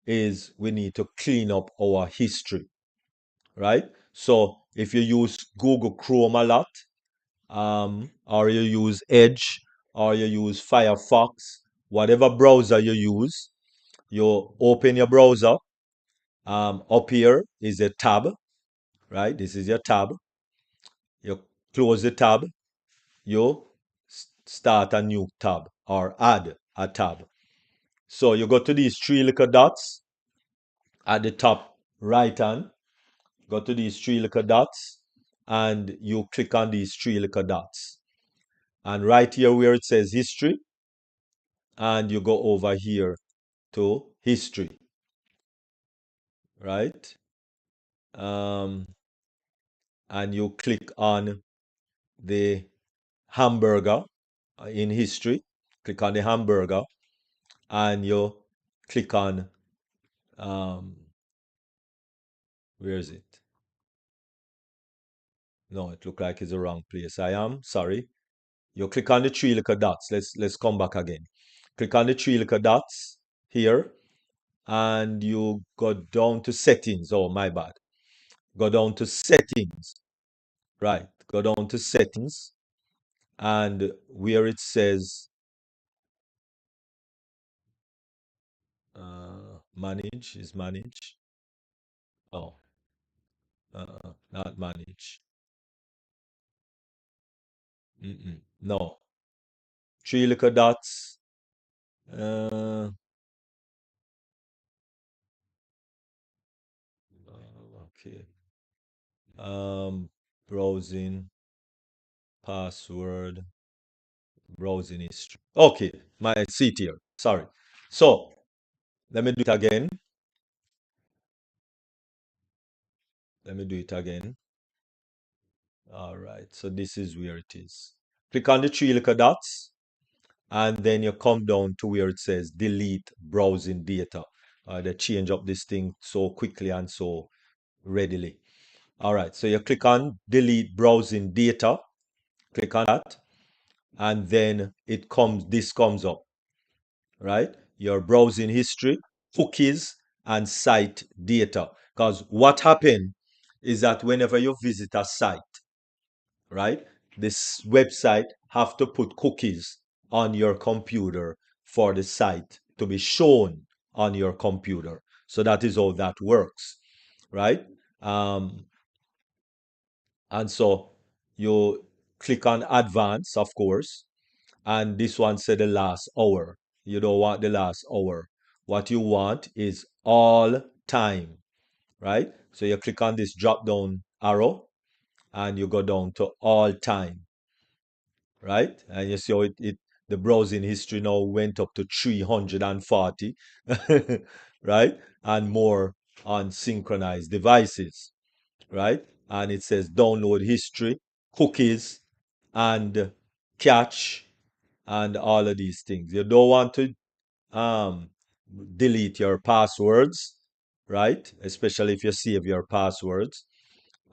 is we need to clean up our history, right? So if you use Google Chrome a lot, or you use Edge, or you use Firefox, whatever browser you use, you open your browser Up here is a tab, right? This is your tab. You close the tab, you start a new tab or add a tab. So you go to these three little dots at the top right hand, go to these three little dots, and you click on these three little dots. And right here where it says history, and you go over here to history, right? And you click on the hamburger in history, click on the hamburger, and you click on, where is it? No, it looked like it's the wrong place. I am sorry. You click on the three little dots. Let's come back again. Click on the three little dots here, and you go down to settings. Oh, my bad. Go down to settings. Right. Go down to settings, and where it says manage is manage. Oh, not manage. No. Three little dots. Okay. Browsing, password, browsing history. Okay, my seat here. Sorry. So let me do it again. Let me do it again. All right. So this is where it is. Click on the three little dots, and then you come down to where it says delete browsing data. They change up this thing so quickly and so readily. All right. So you click on delete browsing data. Click on that, and then this comes up, right? Your browsing history, cookies, and site data. Because what happened is that whenever you visit a site, right, this website have to put cookies on your computer for the site to be shown on your computer. So that is how that works, right? And so you click on advance, of course, and this one said the last hour. You don't want the last hour. What you want is all time, right? So you click on this drop down arrow, and you go down to all time, right? And you see how the browsing history now went up to 340, right? And more on synchronized devices, right? And it says download history, cookies, and cache, and all of these things. You don't want to um, delete your passwords, right? Especially if you save your passwords.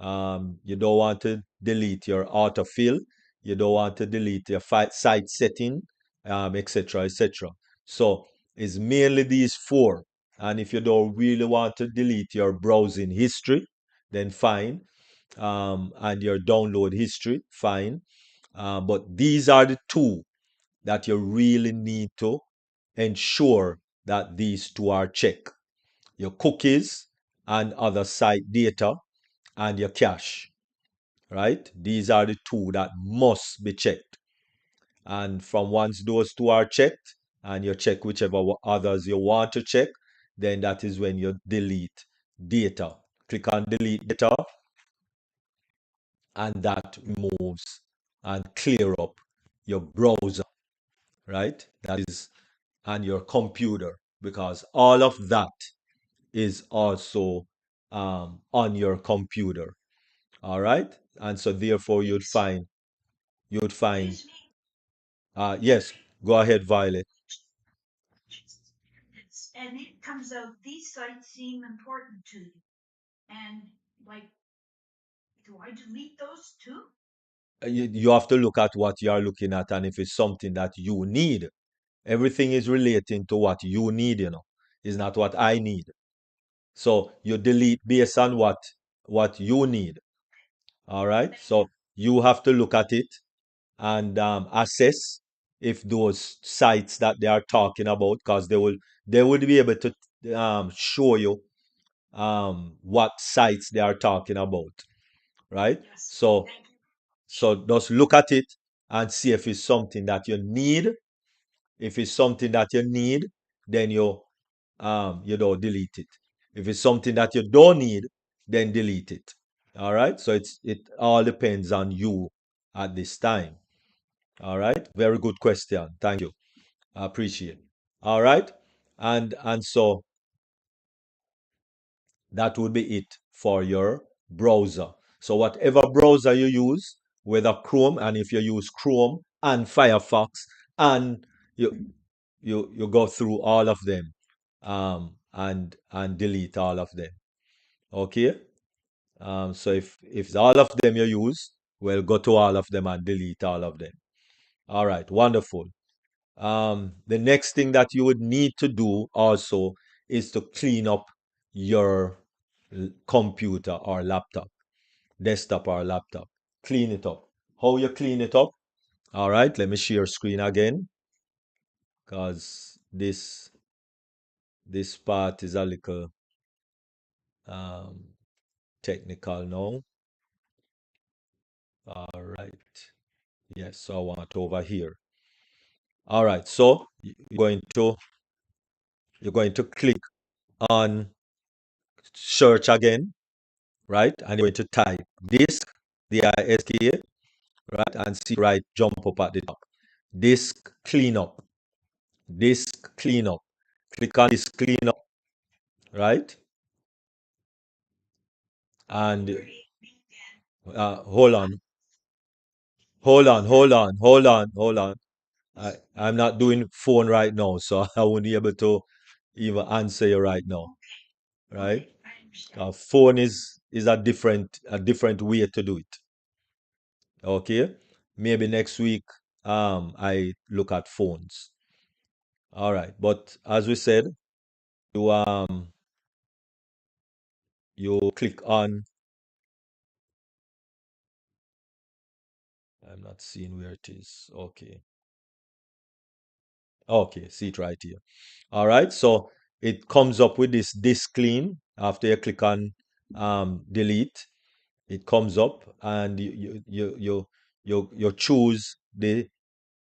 You don't want to delete your autofill. You don't want to delete your site setting, etc., etc. So it's mainly these four. And if you don't really want to delete your browsing history, then fine. And your download history, fine. But these are the two that you really need to ensure that these two are checked. Your cookies and other site data, and your cache, right? These are the two that must be checked. And from once those two are checked, and you check whichever others you want to check, then that is when you delete data. Click on delete data, and that removes and clear up your browser, right? That is, and your computer, because all of that is also on your computer. All right. And so therefore you'd find yes, go ahead, Violet. And it comes out, these sites seem important to you. And like, do I delete those too? You have to look at what you are looking at, and if it's something that you need. Everything is relating to what you need, is not what I need. So you delete based on what you need. All right. So you have to look at it and assess if those sites that they are talking about, because they would be able to show you what sites they are talking about, right? So just look at it and see if it's something that you need. If it's something that you need, then you don't delete it. If it's something that you don't need, then delete it. All right. So it all depends on you at this time. All right. Very good question. Thank you. I appreciate it. All right. And so that would be it for your browser. So whatever browser you use, whether Chrome, and if you use Chrome and Firefox, and you go through all of them, and delete all of them. Okay. So if all of them you use, well, go to all of them and delete all of them. All right. Wonderful. The next thing that you would need to do also is to clean up your computer or laptop, desktop or laptop. Clean it up. How you clean it up? All right, let me share screen again, because this part is a little um, technical now. All right. Yes, so I want over here. All right, so you're going to click on search again, right? And you're going to type disk, DISK, right? And see right jump up at the top. Disk cleanup. Disk cleanup. Click on disk cleanup, right? And hold on, hold on. I'm not doing phone right now, so I won't be able to even answer you right now, right? Phone is a different way to do it. Okay, maybe next week I look at phones. All right, but as we said, you you click on. I'm not seeing where it is. Okay. Okay, see it right here. All right, so it comes up with this disk clean after you click on delete. It comes up and you choose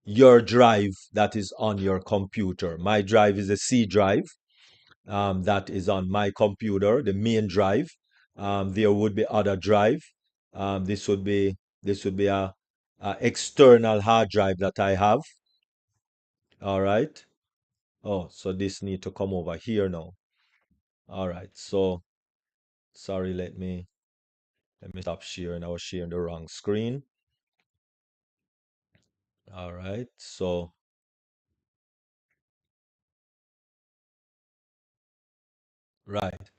your drive that is on your computer. My drive is a C drive, that is on my computer, the main drive. There would be other drive. This would be a external hard drive that I have. All right. Oh, so this need to come over here now. All right. So sorry, let me stop sharing. I was sharing the wrong screen. All right. So right.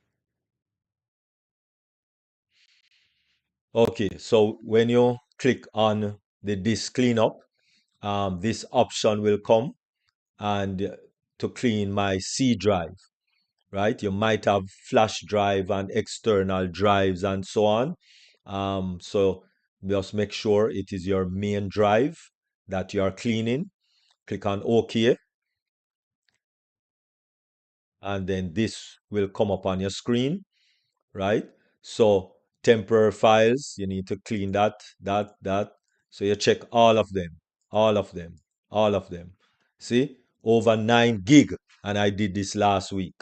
Okay. So when you click on the disk cleanup, this option will come, and to clean my C drive, right? You might have flash drive and external drives and so on. So just make sure it is your main drive that you are cleaning. Click on OK, and then this will come up on your screen, right? So temporary files, you need to clean that. So you check all of them, all of them, all of them. See, over 9 gig, and I did this last week,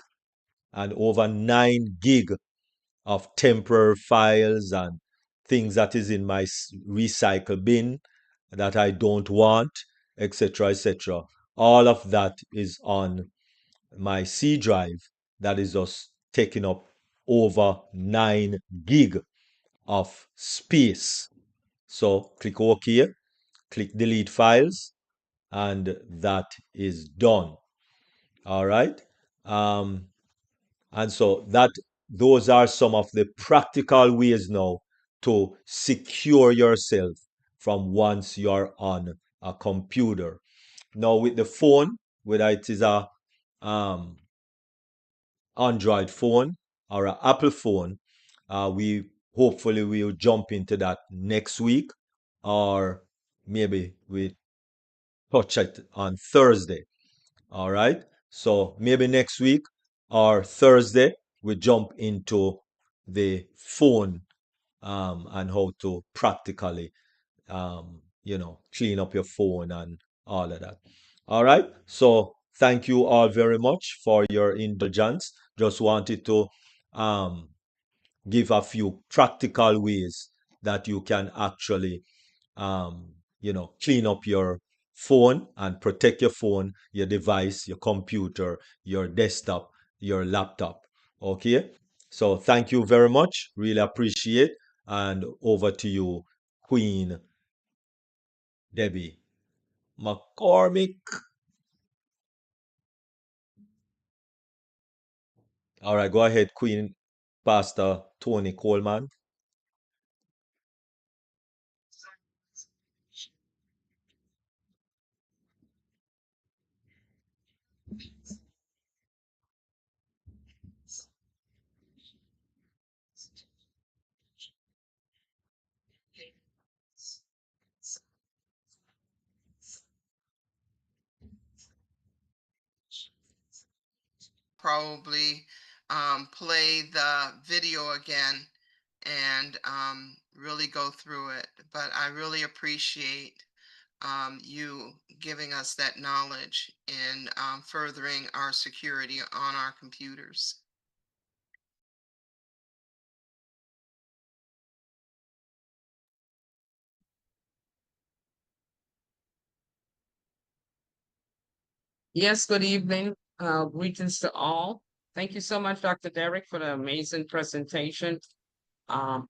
and over 9 gig of temporary files and things that is in my recycle bin that I don't want, etc., etc. All of that is on my C drive that is just taking up over 9 gig of space. So click OK, click delete files, and that is done. All right. And so those are some of the practical ways now to secure yourself from once you're on a computer. Now with the phone, whether it is a um, Android phone or an Apple phone, we hopefully will jump into that next week, or maybe we touch it on Thursday. All right. So maybe next week or Thursday, we jump into the phone and how to practically, clean up your phone and all of that. All right. So thank you all very much for your indulgence. Just wanted to um, give a few practical ways that you can actually, clean up your phone and protect your phone, your device, your computer, your desktop, your laptop. Okay. So thank you very much. Really appreciate. And over to you, Queen Debbie McCormick. All right, go ahead, Queen Pastor Toni Coleman. Probably play the video again and really go through it. But I really appreciate you giving us that knowledge in furthering our security on our computers. Yes, good evening. Greetings to all. Thank you so much, DrDerrick, for the amazing presentation. Um,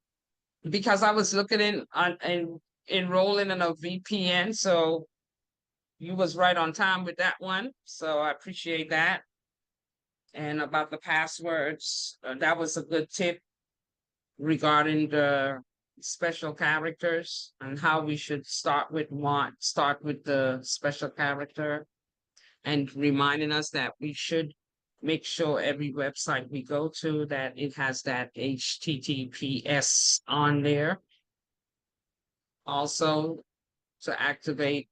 because I was looking in on and enrolling in a VPN, so you was right on time with that one. So I appreciate that. And about the passwords, that was a good tip regarding the special characters and how we should start with the special character, and reminding us that we should make sure every website we go to that it has that HTTPS on there. Also, to activate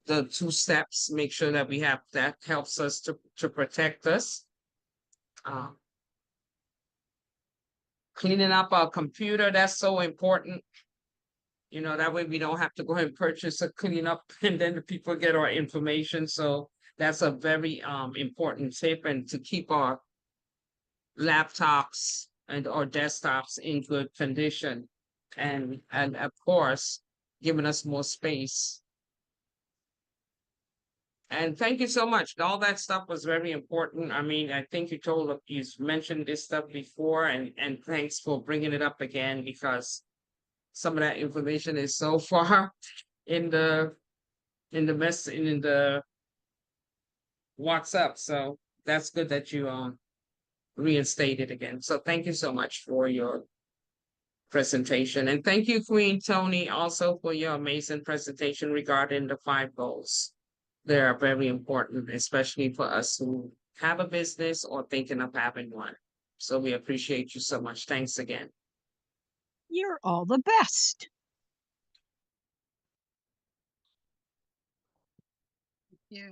the 2 steps, make sure that we have that helps us to protect us. Uh, Cleaning up our computer, that's so important. That way we don't have to go ahead and purchase a clean up and then the people get our information. So that's a very important tip, and to keep our laptops and or desktops in good condition, and of course giving us more space. And thank you so much. All that stuff was very important. I mean, I think you mentioned this stuff before, and thanks for bringing it up again, because some of that information is so far in the in the WhatsApp. So that's good that you reinstate it again. So thank you so much for your presentation. And thank you, Queen Toni, also for your amazing presentation regarding the 5 goals. They are very important, especially for us who have a business or thinking of having one. So we appreciate you so much. Thanks again. You're all the best. Yeah.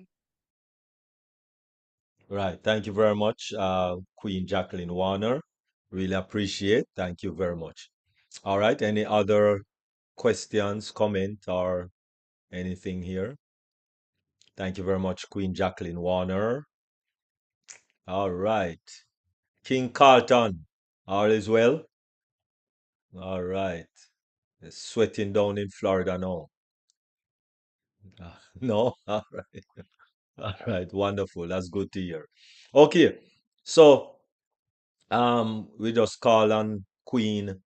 Right. Thank you very much, Queen Jacqueline Warner. Really appreciate. Thank you very much. All right. Any other questions, comment, or anything here? Thank you very much, Queen Jacqueline Warner. All right. King Carlton, all is well? All right. It's sweating down in Florida now. No? All right. All right. Wonderful. That's good to hear. Okay. So, we just call on Queen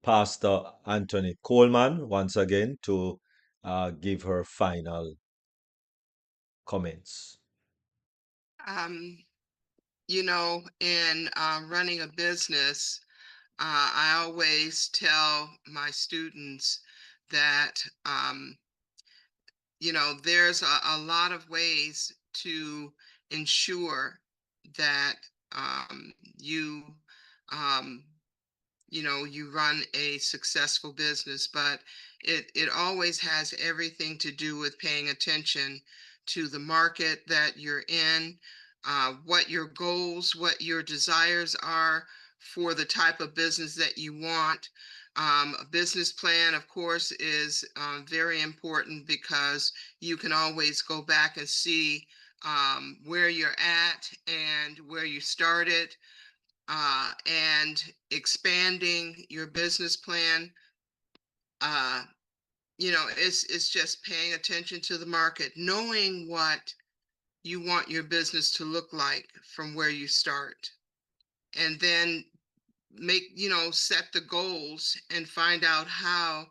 Pastor Antoinette Coleman once again to give her final comments. Um, in running a business, I always tell my students that, there's a lot of ways to ensure that um, you, um, you run a successful business, but it always has everything to do with paying attention to the market that you're in, what your goals, what your desires are for the type of business that you want. A business plan, of course, is very important because you can always go back and see where you're at and where you started, and expanding your business plan. Uh, it's just paying attention to the market, knowing what you want your business to look like from where you start, and then set the goals and find out how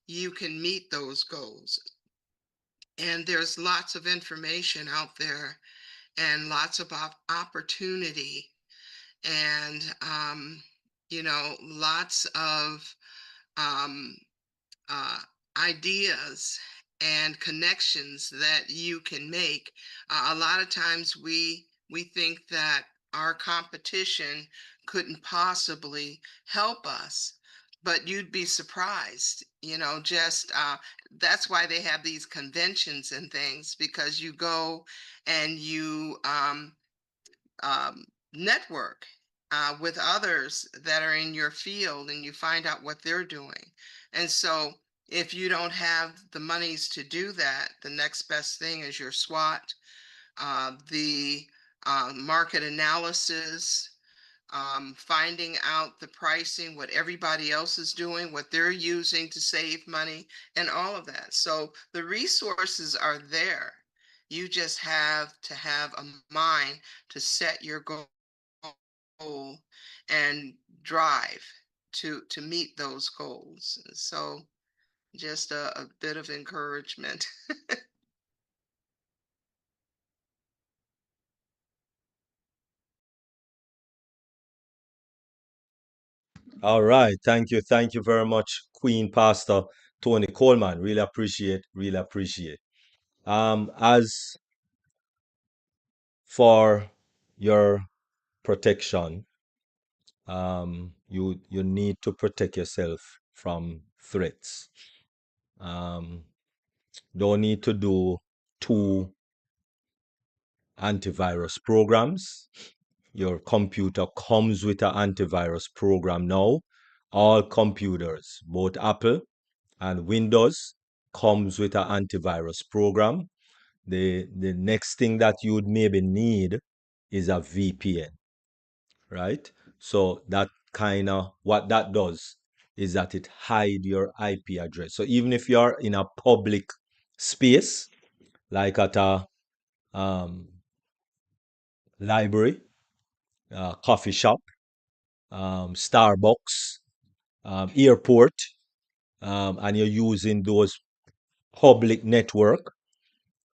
you can meet those goals. And there's lots of information out there and lots of opportunity, and lots of um, uh, ideas and connections that you can make. A lot of times we think that our competition couldn't possibly help us, but you'd be surprised. Just that's why they have these conventions and things, because you go and you um, network with others that are in your field, and you find out what they're doing. And so, if you don't have the monies to do that, the next best thing is your SWOT, the market analysis, finding out the pricing, what everybody else is doing, what they're using to save money, and all of that. So the resources are there. You just have to have a mind to set your goal and drive to meet those goals. So just a bit of encouragement. All right. Thank you. Thank you very much, Queen Pastor Toni Coleman. Really appreciate, really appreciate. As for your protection, you need to protect yourself from threats. Don't need to do two antivirus programs. Your computer comes with an antivirus program now. All computers, both Apple and Windows, comes with an antivirus program. The next thing that you would maybe need is a VPN, right? So that kind of what that does is that it hide your IP address. So even if you're in a public space, like at a library, coffee shop, Starbucks, airport, and you're using those public network,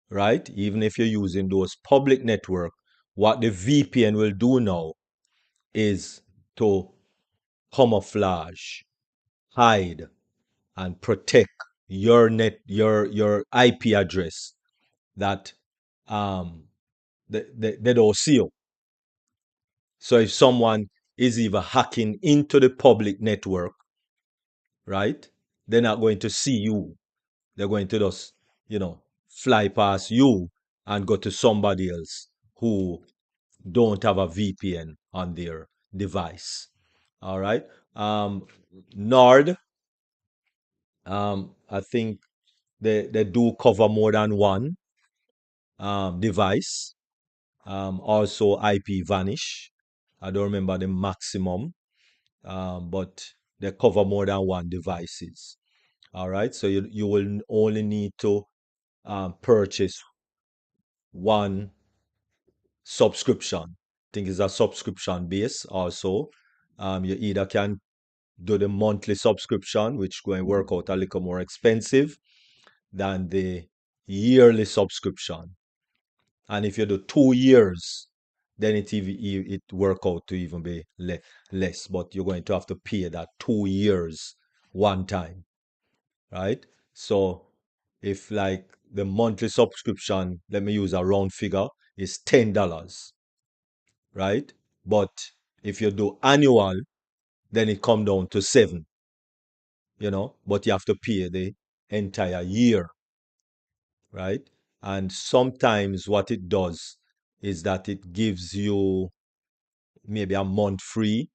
right? Even if you're using those public network, what the VPN will do now is to camouflage, hide, and protect your IP address that they don't see you. So if someone is even hacking into the public network, right, they're not going to see you. They're going to just, fly past you and go to somebody else who don't have a VPN on their device. All right. Nord, I think they do cover more than one device. Also IP vanish. I don't remember the maximum, but they cover more than one devices. All right. So you will only need to purchase one subscription. I think it's a subscription base also. You either can do the monthly subscription, which going to work out a little more expensive than the yearly subscription. And if you do 2 years, then it work out to even be less. But you're going to have to pay that 2 years one time, right? So if like the monthly subscription, let me use a round figure, is $10, right? But if you do annual, then it come down to 7, but you have to pay the entire year, right? And sometimes what it does is that it gives you maybe a month free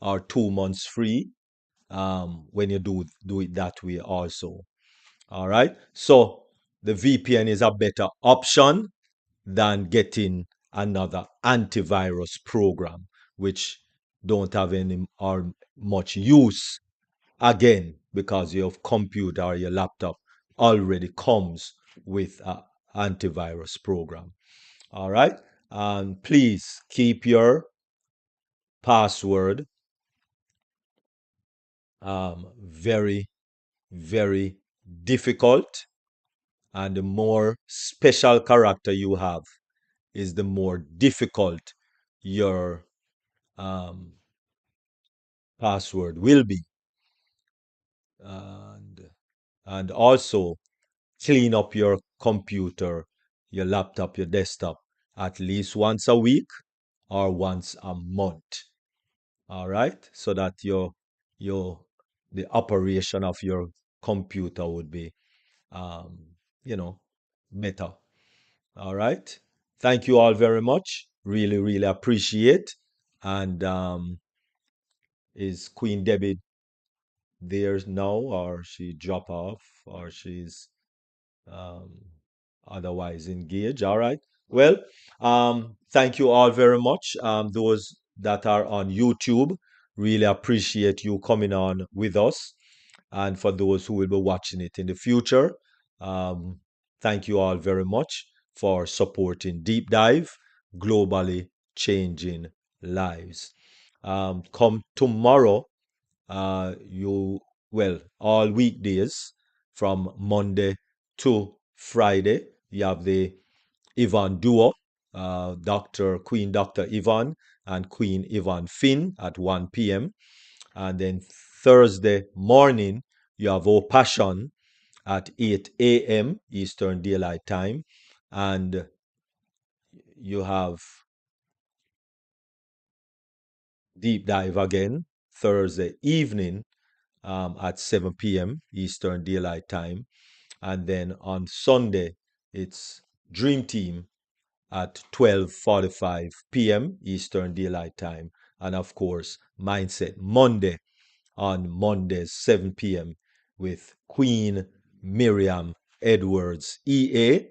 or 2 months free when you do it that way also. All right. So the VPN is a better option than getting another antivirus program, which don't have any or much use again because your computer or your laptop already comes with an antivirus program. All right. And please keep your password very, very difficult. And the more special character you have, is the more difficult your um, password will be. And, and also clean up your computer, your laptop, your desktop at least once a week or once a month. All right, so that your the operation of your computer would be um, you know better. All right, thank you all very much. Really, really appreciate. And is Queen Debbie there now, or she drop off, or she's um, otherwise engaged? All right. Well, thank you all very much. Those that are on YouTube, really appreciate you coming on with us. And for those who will be watching it in the future, um, thank you all very much for supporting Deep Dive, globally changing lives. Come tomorrow, you well, all weekdays from Monday to Friday, you have the Yvonne duo, Dr. Yvonne and Queen Yvonne Finn at 1 p.m. And then Thursday morning, you have O Passion at 8 a.m. Eastern Daylight Time. And you have Deep Dive again Thursday evening at 7 p.m. Eastern Daylight Time. And then on Sunday, it's Dream Team at 12:45 p.m. Eastern Daylight Time. And of course, Mindset Monday on Mondays, 7 p.m. with Queen Miriam Edwards EA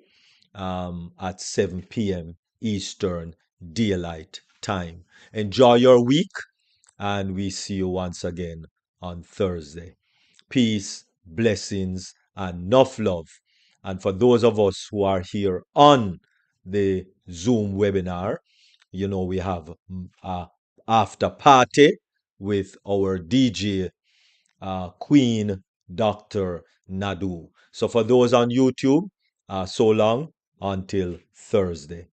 at 7 p.m. Eastern Daylight Time. Enjoy your week, and we see you once again on Thursday. Peace, blessings, and enough love. And for those of us who are here on the Zoom webinar, we have a after party with our DJ Queen Dr. Nadu. So for those on YouTube, so long until Thursday.